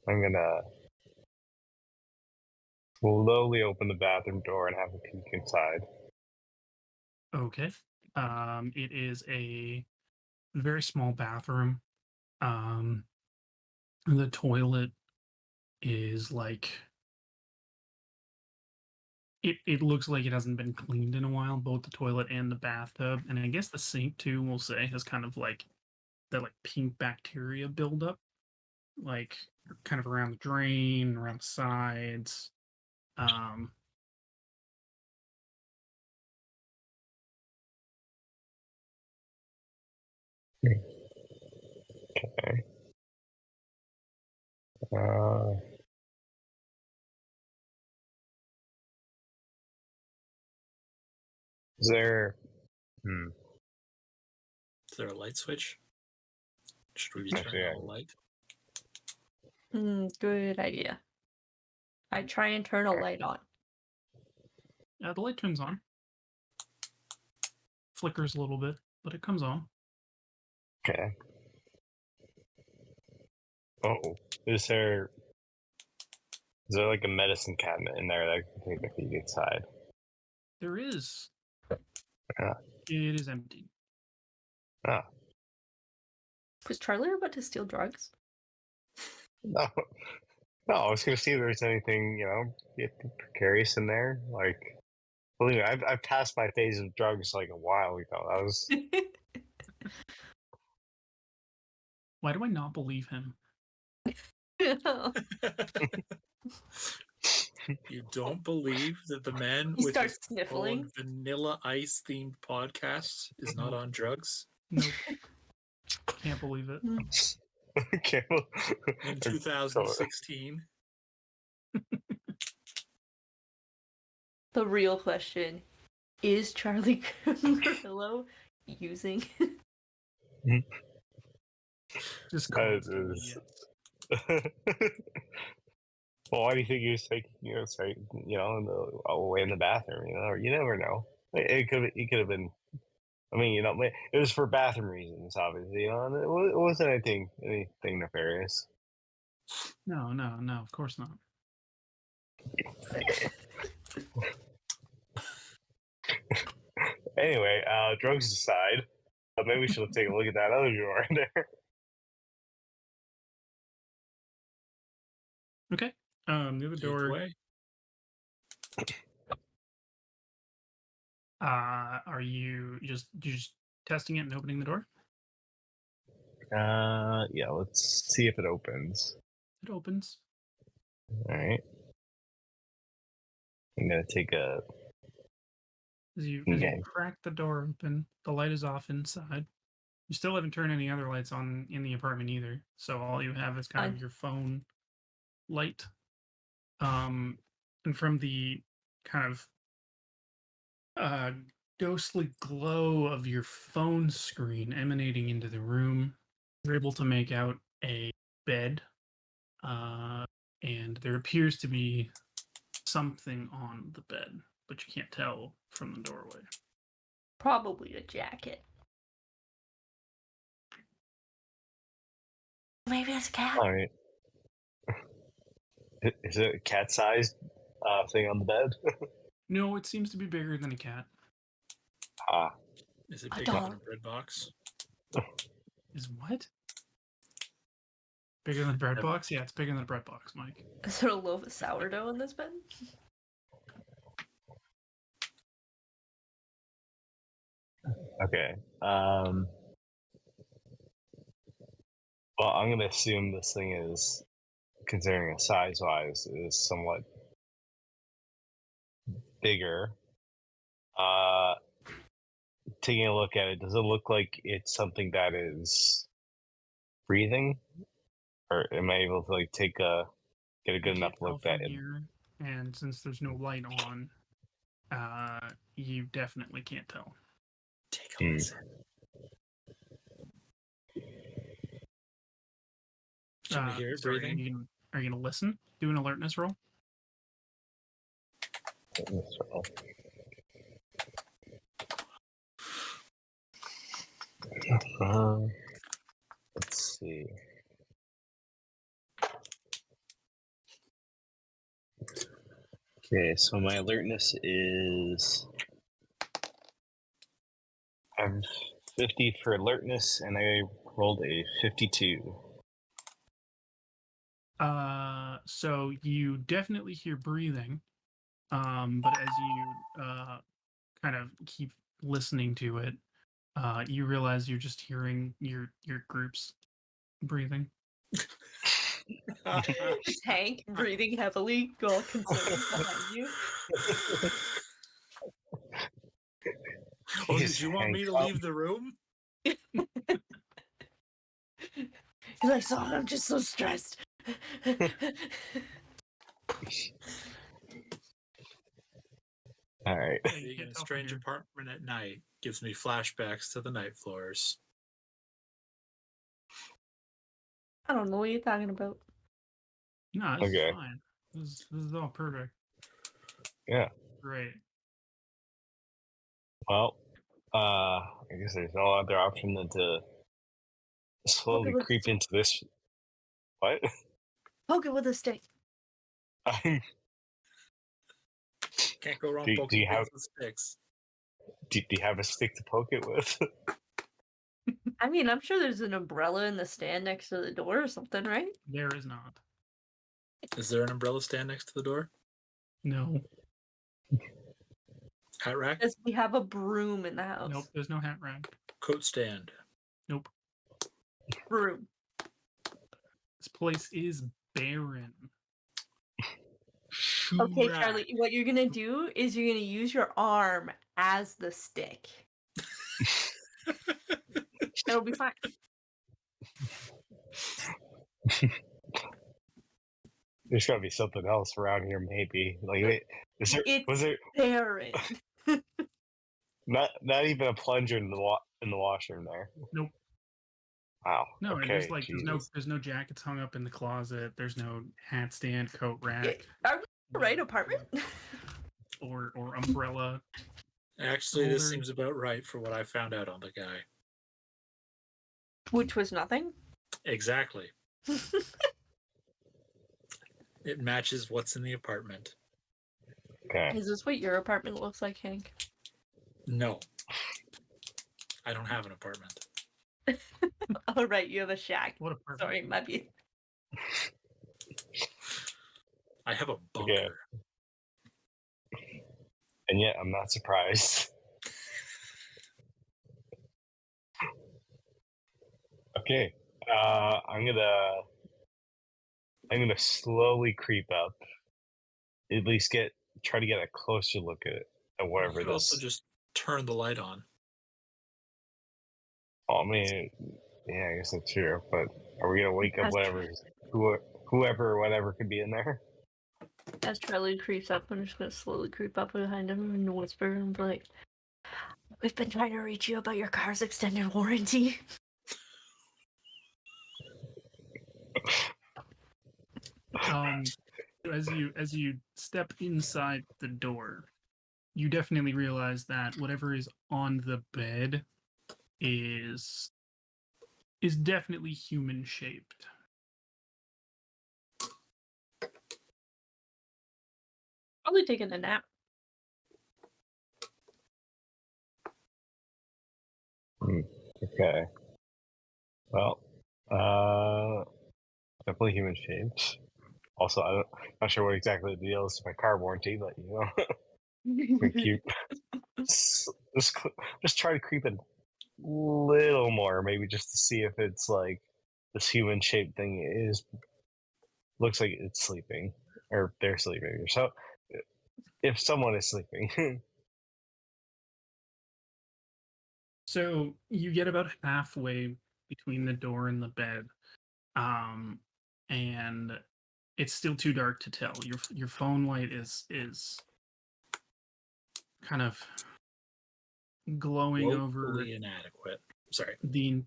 I'm gonna slowly open the bathroom door and have a peek inside. Okay. It is a very small bathroom. The toilet is like it looks like it hasn't been cleaned in a while, both the toilet and the bathtub. And I guess the sink too, we'll say, has kind of like that like pink bacteria buildup, like kind of around the drain, around the sides. Um Okay. Uh, is there? Is there a light switch? Should we be Actually, turning yeah. on a light? Good idea. I try and turn a light on. the light turns on. Flickers a little bit, but it comes on. Okay. Oh, is there like a medicine cabinet in there that I can take a peek inside? There is. Yeah. It is empty. Ah, Was Charlie about to steal drugs? no. No, I was gonna see if there's anything, precarious in there. Like, believe me, I've passed my phase of drugs like a while ago. That was Why do I not believe him? You don't believe that the man He with starts his sniffling. own Vanilla Ice themed podcast is not on drugs Nope. Can't believe it. okay. in 2016? The real question is Charlie Grillo using Just That constantly. is- Yes. Well, why do you think he was taking, away in the bathroom? Or you never know. It could have been. I mean, it was for bathroom reasons, obviously. And it wasn't anything nefarious. No, of course not. Anyway, drugs aside, maybe we should take a look at that other drawer in there. Okay. The other Take door. away. Are you just testing it and opening the door? Yeah. Let's see if it opens. It opens. All right. I'm gonna take a. As you Okay. crack the door open, the light is off inside. You still haven't turned any other lights on in the apartment either. So all you have is kind of Fine. your phone light. And from the kind of ghostly glow of your phone screen emanating into the room, you're able to make out a bed. And there appears to be something on the bed, but you can't tell from the doorway. probably a jacket. Maybe it's a cat. All right. Is it a cat-sized thing on the bed? No, it seems to be bigger than a cat. Ah, Is it A bigger than a dog. bread box? Is what? Bigger than a bread box? Yeah, it's bigger than a bread box, Mike. Is there a loaf of sourdough in this bed? okay. Well, I'm gonna assume this thing is, considering size-wise, is somewhat bigger. Taking a look at it, does it look like it's something that is breathing, or am I able to get a You good enough can't tell look at from it? here, and since there's no light on, you definitely can't tell. Take a listen. Can we hear it sorry, breathing? are you gonna listen? Do an alertness roll. Let's see. Okay, so my alertness is I'm 50 for alertness, and I rolled a 52. So you definitely hear breathing, but as you kind of keep listening to it, you realize you're just hearing your group's breathing. It's Hank breathing heavily, all concerned behind you. Oh, Jeez, did you want me Hank, to leave the room? He's like, so I'm just so stressed. All right. Yeah, you Being can't in a tell from strange here. apartment at night gives me flashbacks to the night floors. I don't know what you're talking about. No, this Okay. is fine. This is all perfect. Yeah. Great. Well, I guess there's no other option than to slowly with creep into this. What? Poke it with a stick. Can't go wrong do poking you have things with sticks. do you have a stick to poke it with? I mean, I'm sure there's an umbrella in the stand next to the door or something, right? There is not. Is there an umbrella stand next to the door? No. Hat rack? Because we have a broom in the house. Nope. There's no hat rack. Coat stand. Nope. Broom. This place is barren. Okay, Shoe Charlie, what you're gonna do is you're gonna use your arm as the stick. It'll be fine. There's got to be something else around here, maybe. Like, wait, was there Barren. not even a plunger in the washroom there? Nope. Wow. No, and Okay. there's no jackets hung up in the closet. There's no hat stand, coat rack, Are we in the right apartment? or umbrella. Actually, this Holder. seems about right for what I found out on the guy. Which was nothing. Exactly. It matches what's in the apartment. Okay. Is this what your apartment looks like, Hank? No. I don't have an apartment. Oh, right, you have a shack. What a perfect. Sorry, might be. I have a bunker. Okay. And yet, I'm not surprised. Okay. I'm gonna slowly creep up. At least try to get a closer look at You whatever could also this. just turn the light on. Oh, I mean, yeah, I guess that's true. But are we gonna wake up As whoever or whatever could be in there? As Charlie creeps up, I'm just gonna slowly creep up behind him and whisper and be like, "We've been trying to reach you about your car's extended warranty." As you step inside the door, you definitely realize that whatever is on the bed is definitely human shaped. Probably taking a nap. Okay. Well, definitely human shaped. Also, not sure what exactly the deal is with my car warranty, but we keep just try to creep a little more, maybe just to see if it's like this human shaped thing looks like it's sleeping, or they're sleeping, or so. If someone is sleeping. So you get about halfway between the door and the bed, and it's still too dark to tell. Your phone light is kind of glowing over Woefully inadequate. Sorry. the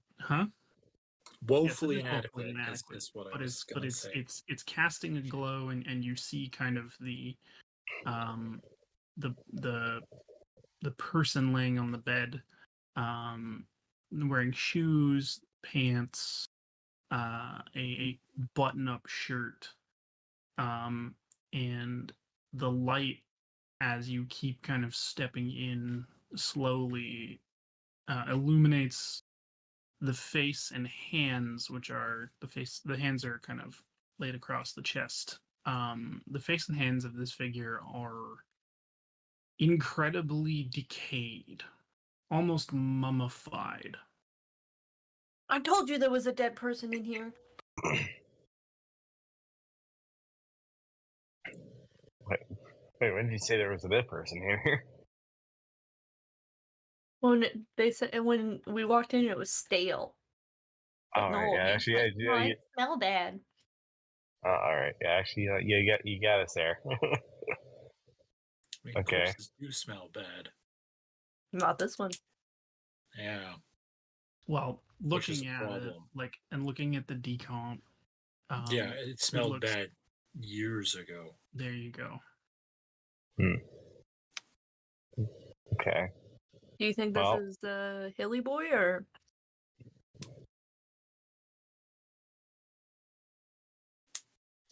Woefully Yes, it is woefully inadequate inadequate, is what I but was going to say. it's casting a glow, and you see kind of um the person laying on the bed, wearing shoes, pants, a button-up shirt, and the light, as you keep kind of stepping in slowly, illuminates the face and hands, which are the hands are kind of laid across the chest. The face and hands of this figure are incredibly decayed, almost mummified. I told you there was a dead person in here. Wait, when did you say there was a dead person here? When we walked in, it was stale. But All right, no, yeah, man, actually, like, no, it smelled bad. all right, yeah, actually, you got us there. I mean, Okay. corpses do smell bad. Not this one. Yeah. Well, Which is looking a at it, problem. and looking at the decomp, Yeah, it smelled looks- bad years ago. there you go. Okay. Do you think this Well- is the Hilly Boy or?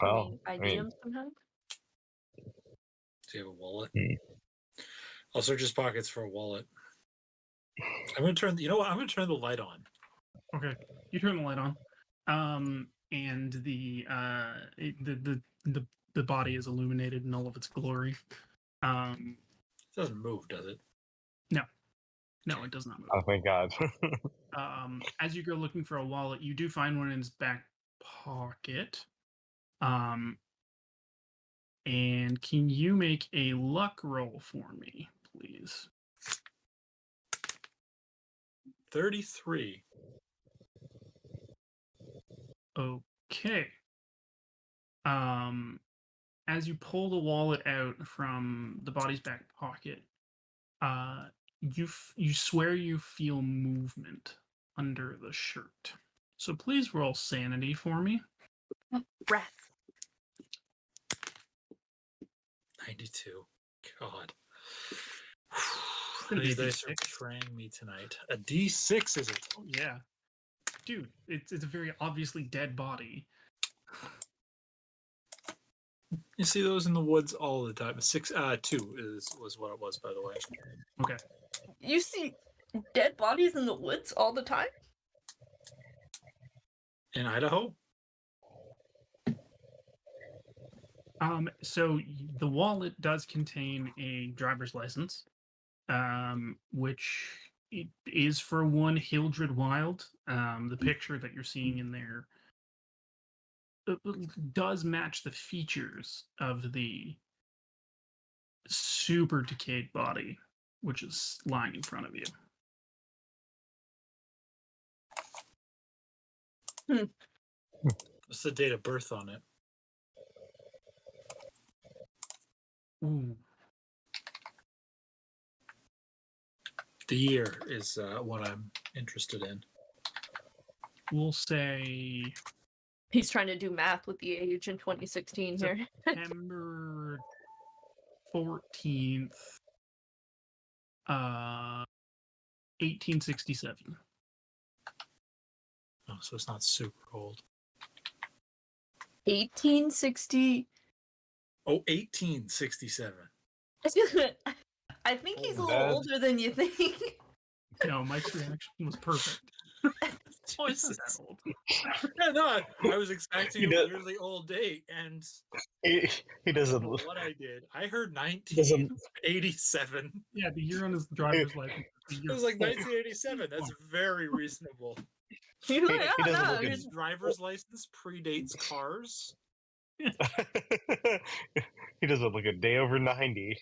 Well, I I ID mean, him somehow? Do you have a wallet? Hmm. I'll search his pockets for a wallet. I'm gonna turn. You know what? I'm gonna turn the light on. Okay, you turn the light on, and the body is illuminated in all of its glory. It doesn't move, does it? No, it does not move. oh, thank God. As you go looking for a wallet, you do find one in his back pocket. And can you make a luck roll for me, please? 33. Okay. As you pull the wallet out from the body's back pocket, you swear you feel movement under the shirt. So please roll sanity for me. Breath. 92. God. gonna be These a dice are D6. betraying me tonight. A D6 is it? Oh yeah, dude, it's a very obviously dead body. You see those in the woods all the time. 2 was what it was, by the way. Okay. You see dead bodies in the woods all the time? In Idaho? So the wallet does contain a driver's license, which it is for one Hildred Wild. The picture that you're seeing in there does match the features of the super decayed body, which is lying in front of you. What's the date of birth on it? Ooh. The year is what I'm interested in. We'll say He's trying to do math with the age in 2016 here. September 14th, 1867. Oh, so it's not super old. 1860. Oh, 1867. I think he's a Oh, little Dad. older than you think. No, Mike's reaction was perfect. Oh, it's not that old. Yeah, no, I was expecting He a does- weirdly old date, and he I doesn't. don't know what I did. I heard Doesn't- 1987. Yeah, the year on his driver's license. The It year was like four. 1987. That's very reasonable. You're like, he doesn't look His driver's license predates cars. he doesn't look a day over 90.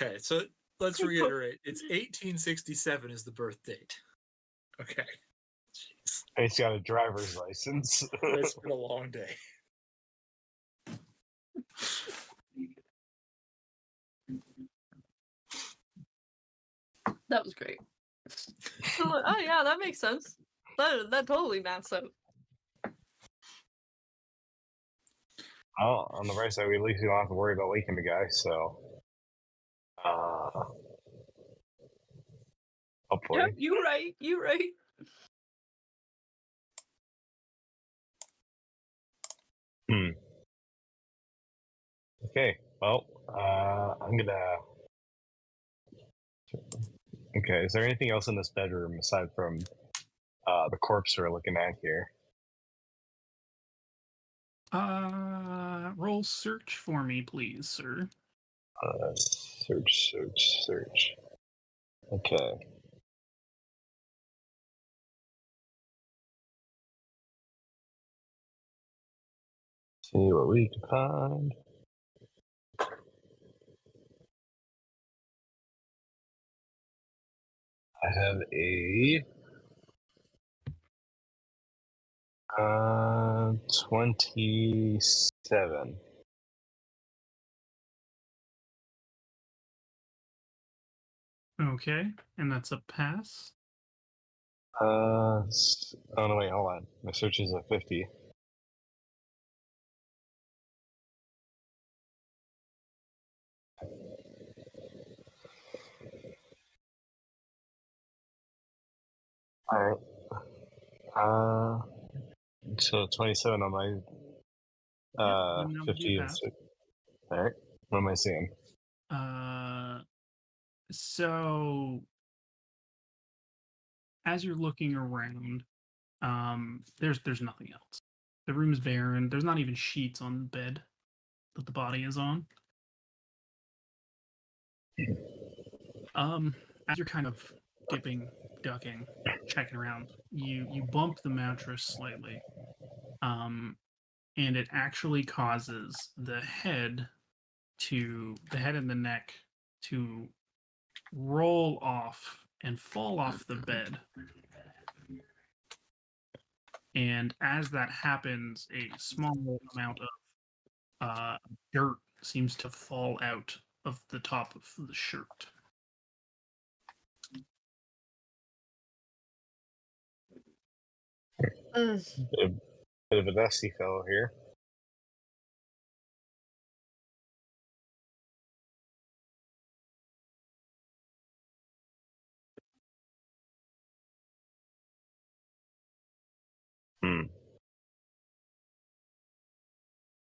Okay, so let's reiterate. It's 1867 is the birth date. Okay. Jeez. And he's got a driver's license. It's been a long day. That was great. Oh yeah, that makes sense. That totally maps out. Well, on the right side, at least we don't have to worry about waking the guy. So, hopefully. Yep, you right. You right. Okay. Well, I'm gonna. Okay. Is there anything else in this bedroom aside from the corpse we're looking at here? Roll search for me, please, sir. Search. Okay. See what we can find. I have a 27. Okay, and that's a pass. Oh no, wait, hold on. My search is a 50. All right. So 27 on my Then that would be 50 a is. pass. All right. What am I seeing? So as you're looking around, there's nothing else. The room's barren. There's not even sheets on the bed that the body is on. As you're kind of dipping, ducking, checking around, you bump the mattress slightly, and it actually causes the head and the neck to roll off and fall off the bed. And as that happens, a small amount of dirt seems to fall out of the top of the shirt. Bit of a dusty fellow here.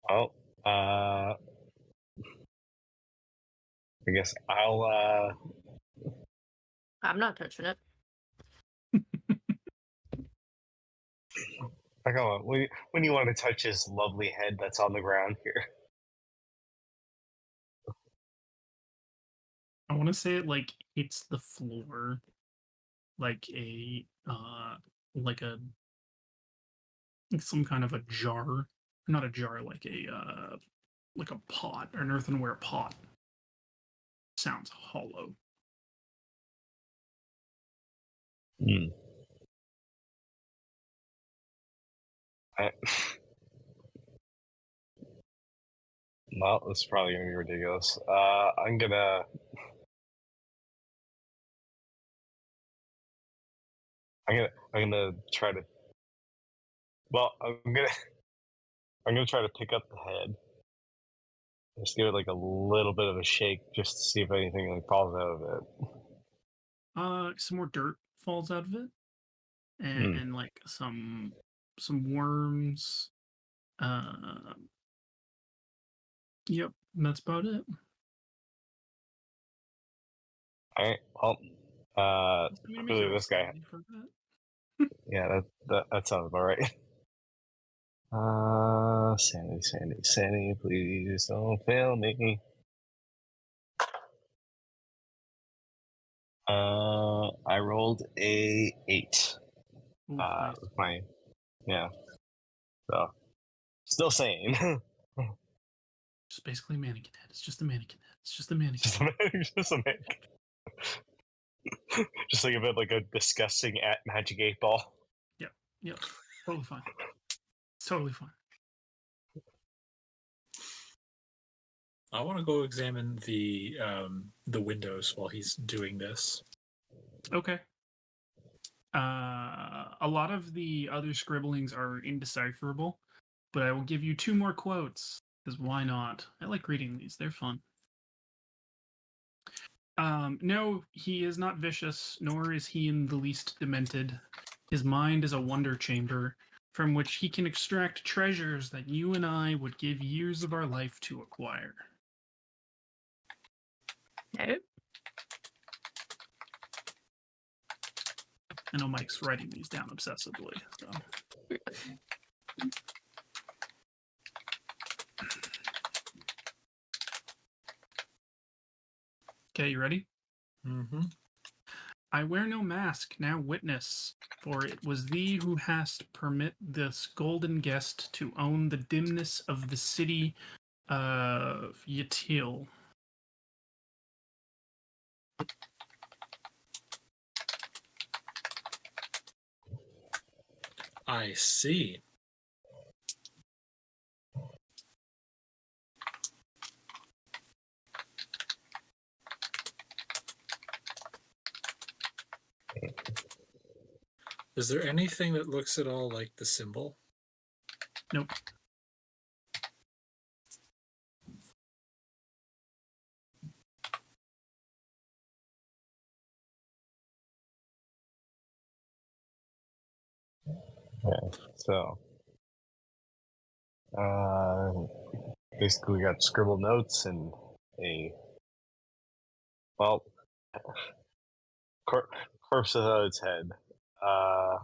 Well, I guess I'll I'm not touching it. come on. When you want to touch his lovely head that's on the ground here. I want to say it like hits the floor, like like a like some kind of a jar, not a jar, like a pot or an earthenware pot. Sounds hollow. I, well, this is probably gonna be ridiculous. I'm gonna try to. Well, I'm gonna try to pick up the head. Just give it like a little bit of a shake, just to see if anything like falls out of it. Some more dirt falls out of it, and like some worms. Yep, that's about it. All right. Well, I'm gonna make really, you this guy. for that. Yeah, that sounds about right. Sandy, please don't fail me. I rolled a 8. Ooh, nice. With my so still sane. Just basically a mannequin head. It's just a mannequin head. It's just a mannequin. just a mannequin. Just like a bit like a disgusting at magic 8-ball. Yep, totally fine. It's totally fine. I want to go examine the windows while he's doing this. Okay. A lot of the other scribblings are indecipherable, but I will give you 2 more quotes, because why not? I like reading these, they're fun. No, he is not vicious, nor is he in the least demented. His mind is a wonder chamber from which he can extract treasures that you and I would give years of our life to acquire. No. I know Mike's writing these down obsessively, so. Okay, you ready? Mm-hmm. I wear no mask, now witness, for it was thee who hast permit this golden guest to own the dimness of the city of Yatil. I see. Is there anything that looks at all like the symbol? Nope. Okay, so basically we got scribbled notes and a corpse without its head. I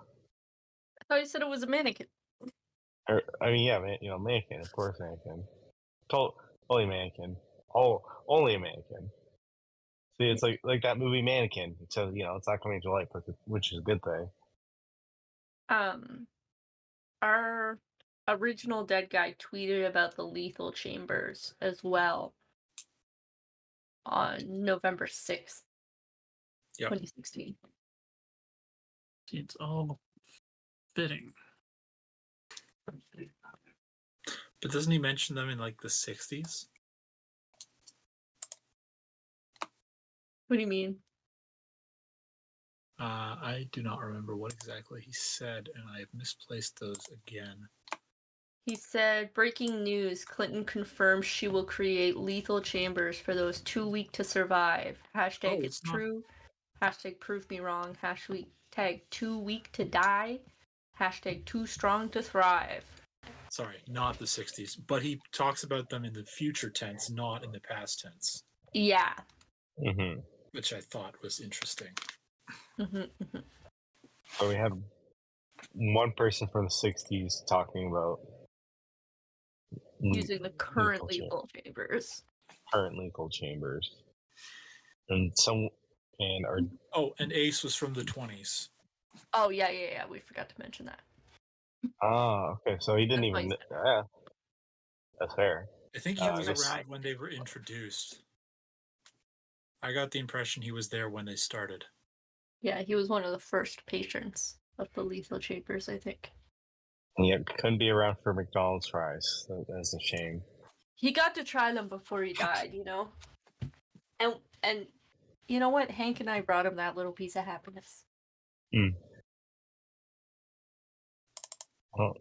thought you said it was a mannequin. I mean, yeah, mannequin, of course, mannequin. Totally mannequin. Only a mannequin. See, it's like that movie Mannequin. So it's not coming to life, which is a good thing. Our original dead guy tweeted about the lethal chambers as well on November 6th, Yep. 2016. It's all fitting. But doesn't he mention them in like the 60s? What do you mean? I do not remember what exactly he said, and I have misplaced those again. He said, breaking news, Clinton confirms she will create lethal chambers for those too weak to survive. Hashtag Oh, it's it's not- true. Hashtag prove me wrong. Hashtag too weak to die. Hashtag too strong to thrive. Sorry, not the 60s. But he talks about them in the future tense, not in the past tense, Yeah. Mm-hmm. which I thought was interesting. So we have one person from the '60s talking about Using the current lethal chambers. current lethal chambers, and our Oh, and Ace was from the 20s. Oh, yeah. We forgot to mention that. okay, so he didn't That's why even. he said Yeah, that's fair. I think he was I guess- around when they were introduced. I got the impression he was there when they started. Yeah, he was one of the first patrons of the lethal chambers, I think. And yet couldn't be around for McDonald's fries. That's a shame. He got to try them before he died, you know? And you know what? Hank and I brought him that little piece of happiness. Well,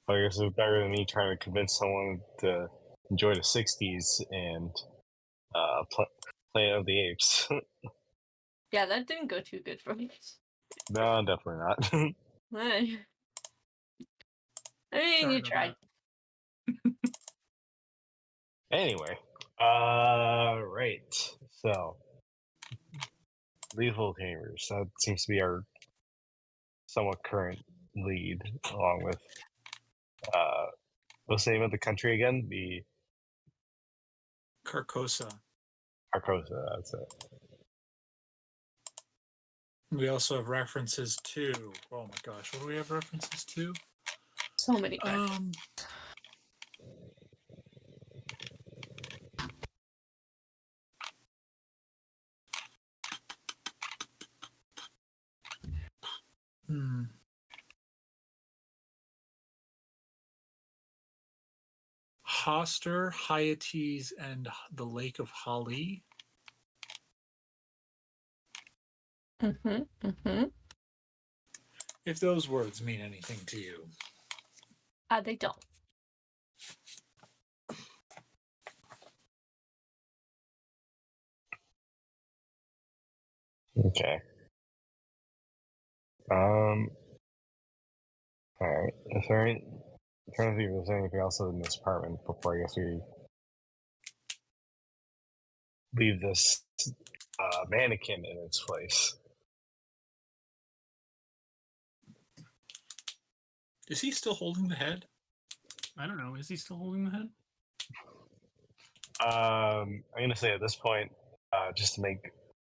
I guess it's better than me trying to convince someone to enjoy the '60s and Planet of the Apes. Yeah, that didn't go too good for me. No, definitely not. I mean, Sorry you about tried. Anyway, right. So, lethal chambers. That seems to be our somewhat current lead, along with what's the name of the country again? The Carcosa. Arcosa. That's it. We also have references to. Oh my gosh, what do we have references to? So many times. Hoster, Hyades, and the Lake of Hali. Mm-hmm. Mm-hmm. If those words mean anything to you. They don't. Okay. All right. Is there any, I'm trying to think if there's anything else in this apartment before I guess we leave this mannequin in its place. Is he still holding the head? I don't know. Is he still holding the head? I'm gonna say at this point, just to make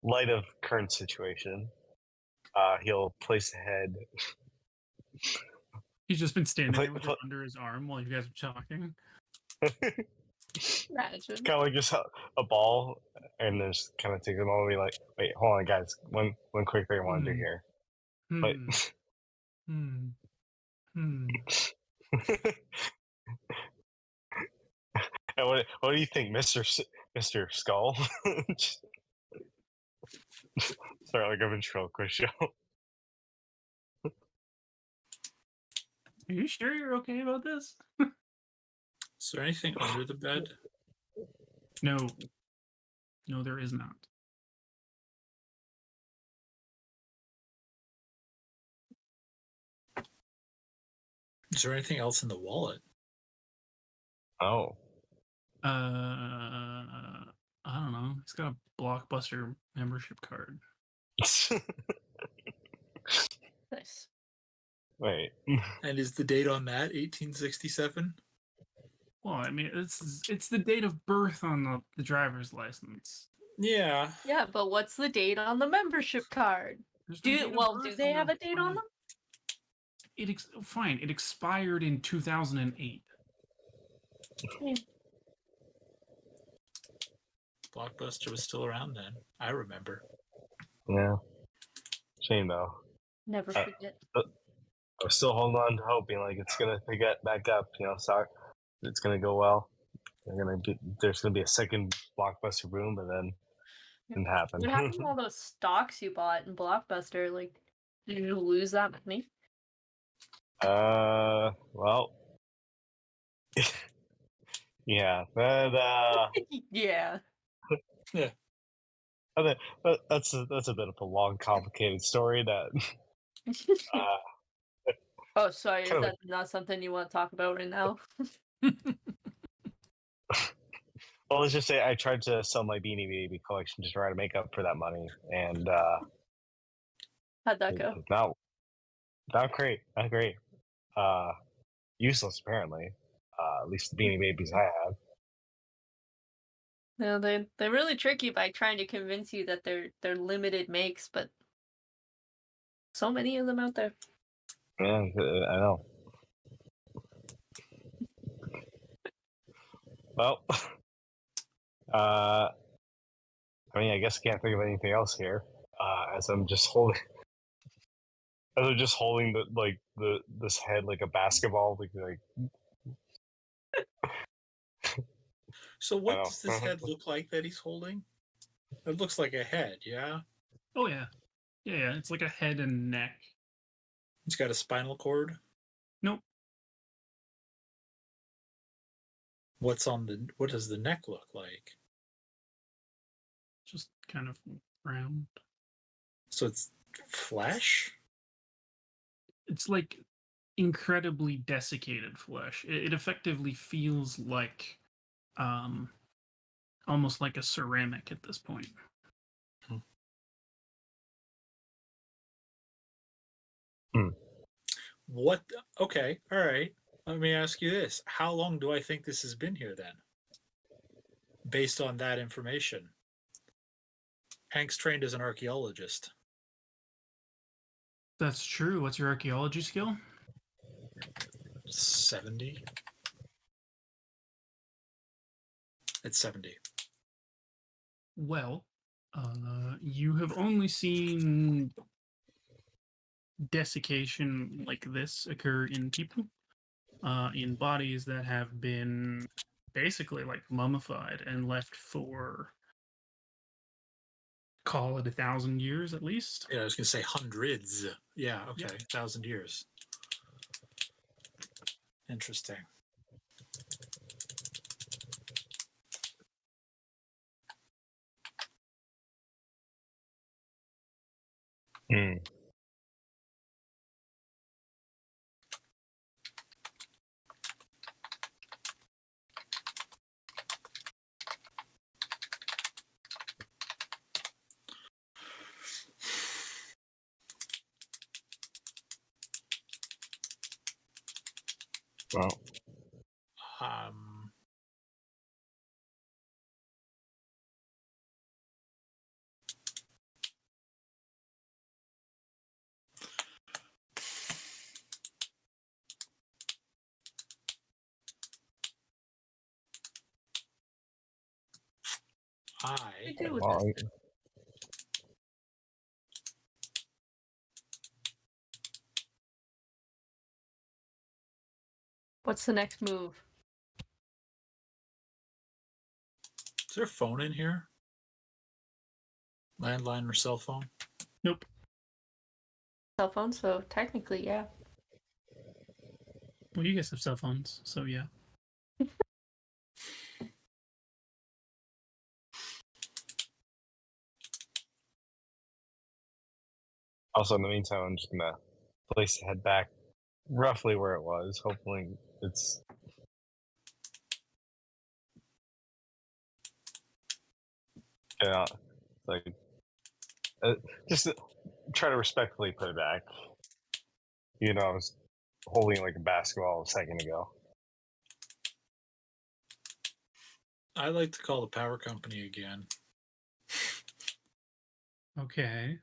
light of current situation, he'll place the head. He's just been standing there with Put- it under his arm while you guys are talking. Imagine. kind of like just a ball, and just kind of take them all and be like, wait, hold on, guys. One quick thing I want to do here. But Hmm. Hmm. and what do you think, Mr. Skull? Start like a ventriloquist show. Are you sure you're okay about this? Is there anything under the bed? No. No, there is not. Is there anything else in the wallet? Oh. I don't know. He's got a Blockbuster membership card. Nice. Wait. And is the date on that 1867? Well, I mean, it's the date of birth on the driver's license. Yeah. Yeah, but what's the date on the membership card? There's no date of Do birth they on have the- a date on on the- them? Fine. It expired in 2008. Blockbuster was still around then. I remember. Yeah. Shame though. Never forget. I was still holding on to hope, being like it's gonna pick it back up. Sorry, it's gonna go well. There's gonna be a second Blockbuster boom, but then it didn't happen. What happened to all those stocks you bought in Blockbuster? Like, did you lose that money? Well, yeah, but Yeah. that's a bit of a long, complicated story that Oh, sorry. Is kind of that not something you want to talk about right now? well, let's just say I tried to sell my Beanie Baby collection to try to make up for that money, and How'd that go? not great, not great. Useless apparently. At least the Beanie Babies I have. No, they're really tricky by trying to convince you that they're limited makes, but so many of them out there. Yeah, I know. Well, I mean, I guess I can't think of anything else here. As I'm just holding, this head like a basketball, like So what know. does this head look like that he's holding? It looks like a head, yeah? Oh yeah. Yeah. It's like a head and neck. It's got a spinal cord. Nope. What does the neck look like? Just kind of round. So it's flesh? It's like incredibly desiccated flesh. It effectively feels like almost like a ceramic at this point. What? Okay, all right. Let me ask you this. How long do I think this has been here then? Based on that information. Hank's trained as an archaeologist. That's true. What's your archaeology skill? 70? It's 70. Well, you have only seen desiccation like this occur in people, in bodies that have been basically like mummified and left for call it 1,000 years at least. Yeah, I was gonna say hundreds. Yeah, okay, Yep. 1,000 years. Interesting. Hmm. Well, Um, I I do with well, this. What's the next move? is there a phone in here? Landline or cell phone? Nope. Cell phone, so technically, yeah. Well, you guys have cell phones, so yeah. also, in the meantime, I'm just gonna place the head back roughly where it was. Hopefully, it's like just try to respectfully put it back. You know, I was holding like a basketball a second ago. I'd like to call the power company again. Okay.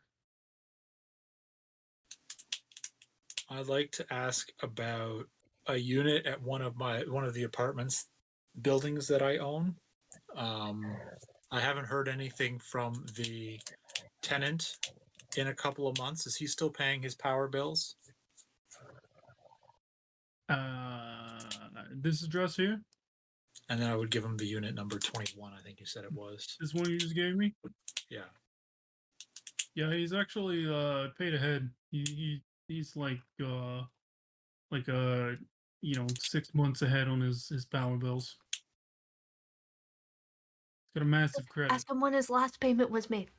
I'd like to ask about a unit at one of the apartments buildings that I own. I haven't heard anything from the tenant in a couple of months. Is he still paying his power bills? This address here, And then I would give him the unit number 21, I think you said it was. this one you just gave me. Yeah. Yeah, he's actually paid ahead. He's like 6 months ahead on his power bills. He's got a massive credit. Ask him when his last payment was made.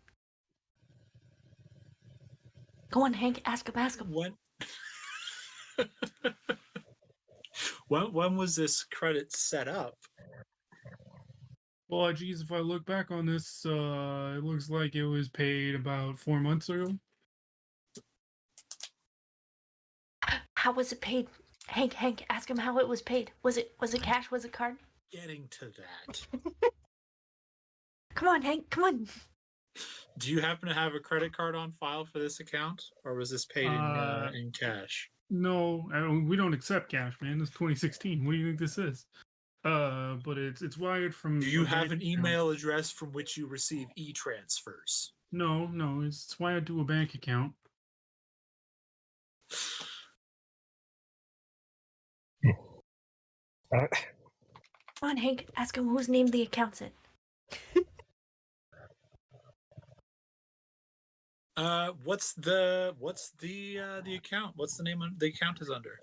Go on, Hank. Ask him. When when was this credit set up? Well, geez, if I look back on this, it looks like it was paid about 4 months ago. How was it paid? Hank, ask him how it was paid. Was it cash? Was it card? Getting to that. Come on, Hank. Come on. Do you happen to have a credit card on file for this account, or was this paid in cash? No, we don't accept cash, man. It's 2016. What do you think this is? But it's wired from. Do you a have bank an account. email address from which you receive e-transfers? No, it's wired to a bank account. Come on, Hank. Ask him who's named the account's in. What's the account? What's the name the account is under?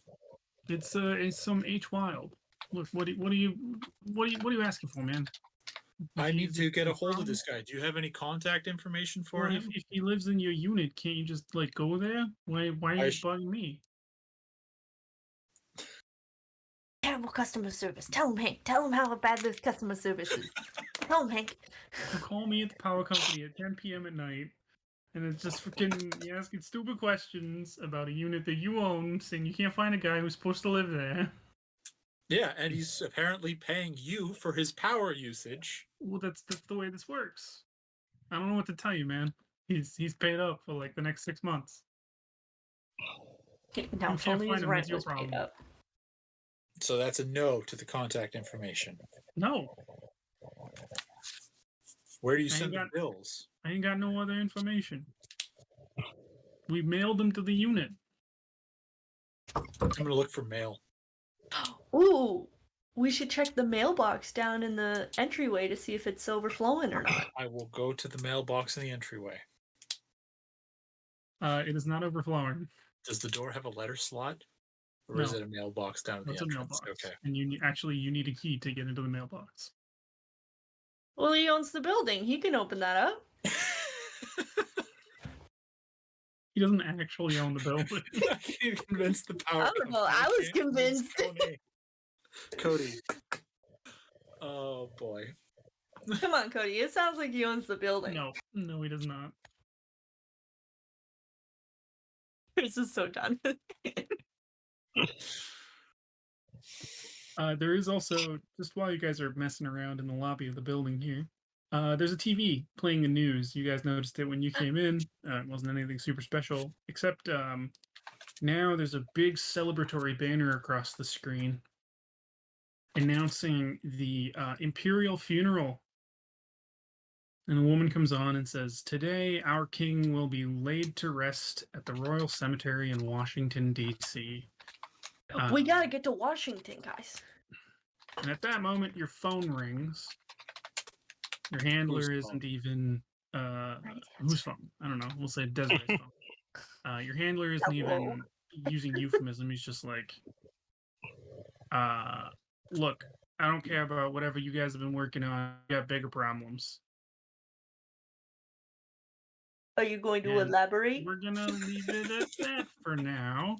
It's some H Wild. Look, what are you asking for, man? I need to get a hold of problem? this guy. Do you have any contact information for Well, him? if he lives in your unit, can't you just like go there? Why are you bugging me? Terrible customer service. Tell him, Hank. Tell him how bad this customer service is. Tell him, Hank. You call me at the power company at 10 p.m. at night, and it's just freaking you asking stupid questions about a unit that you own, saying you can't find a guy who's supposed to live there. Yeah, and he's apparently paying you for his power usage. Well, that's the way this works. I don't know what to tell you, man. He's paid up for like the next 6 months. Now, You if can't only find his him, rent that's your was paid problem. up. So that's a no to the contact information. No, Where do you I ain't send the got- bills? I ain't got no other information. We mailed them to the unit. I'm gonna look for mail. Ooh, We should check the mailbox down in the entryway to see if it's overflowing or not. I will go to the mailbox in the entryway. It is not overflowing. Does the door have a letter slot? Or is No. it a mailbox down at the It's a entrance? mailbox. Okay. And you need a key to get into the mailbox. Well, he owns the building. He can open that up. He doesn't actually own the building. I can't convince the power. I don't know. company. I was can't convince convinced. Cody. Oh boy. Come on, Cody. It sounds like he owns the building. No, he does not. This is so done. There is also, just while you guys are messing around in the lobby of the building here, there's a TV playing the news. You guys noticed it when you came in. It wasn't anything super special, except now there's a big celebratory banner across the screen announcing the Imperial funeral. And a woman comes on and says, "Today, our king will be laid to rest at the Royal Cemetery in Washington, D.C." We gotta get to Washington, guys. And at that moment, your phone rings. Your handler Whose isn't even whose phone? I don't know. We'll say Desiree's phone. Your handler isn't even using euphemism. He's just like, look, I don't care about whatever you guys have been working on. You got bigger problems. Are you going to And elaborate? We're gonna leave it at that for now.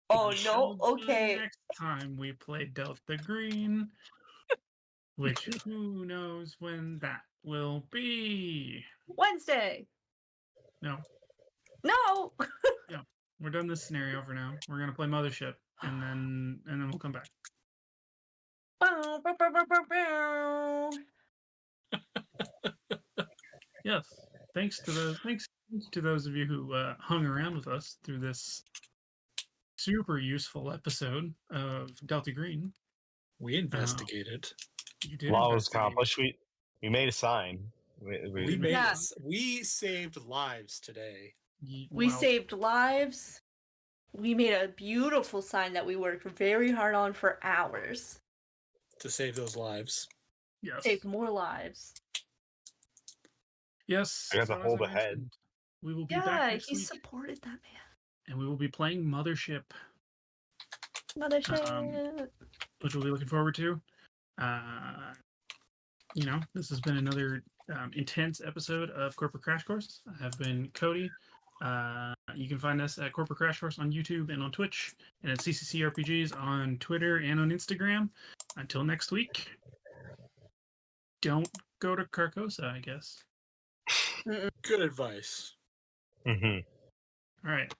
Oh, no? Until the Okay. next time we play Delta Green, which who knows when that will be. Wednesday. No, No! we're done this scenario for now. We're gonna play Mothership, and then we'll come back. Bow, bow, bow, bow, bow, bow. Yes, thanks to those of you who hung around with us through this super useful episode of Delta Green. We investigated. You did. Law was investigate. accomplished. We made a sign. We made Yeah. this. We saved lives today. We Well, saved lives. We made a beautiful sign that we worked very hard on for hours. To save those lives. Yes. Saved more lives. Yes. I got to so as hold I ahead. mentioned, we will be back Yeah, next he week, supported that man. and we will be playing Mothership, Mothership. which we'll be looking forward to. This has been another intense episode of Corporate Crash Course. I have been Cody. You can find us at Corporate Crash Course on YouTube and on Twitch, and at CCC RPGs on Twitter and on Instagram. Until next week, don't go to Carcosa, I guess. Good advice. Mm-hmm. All right.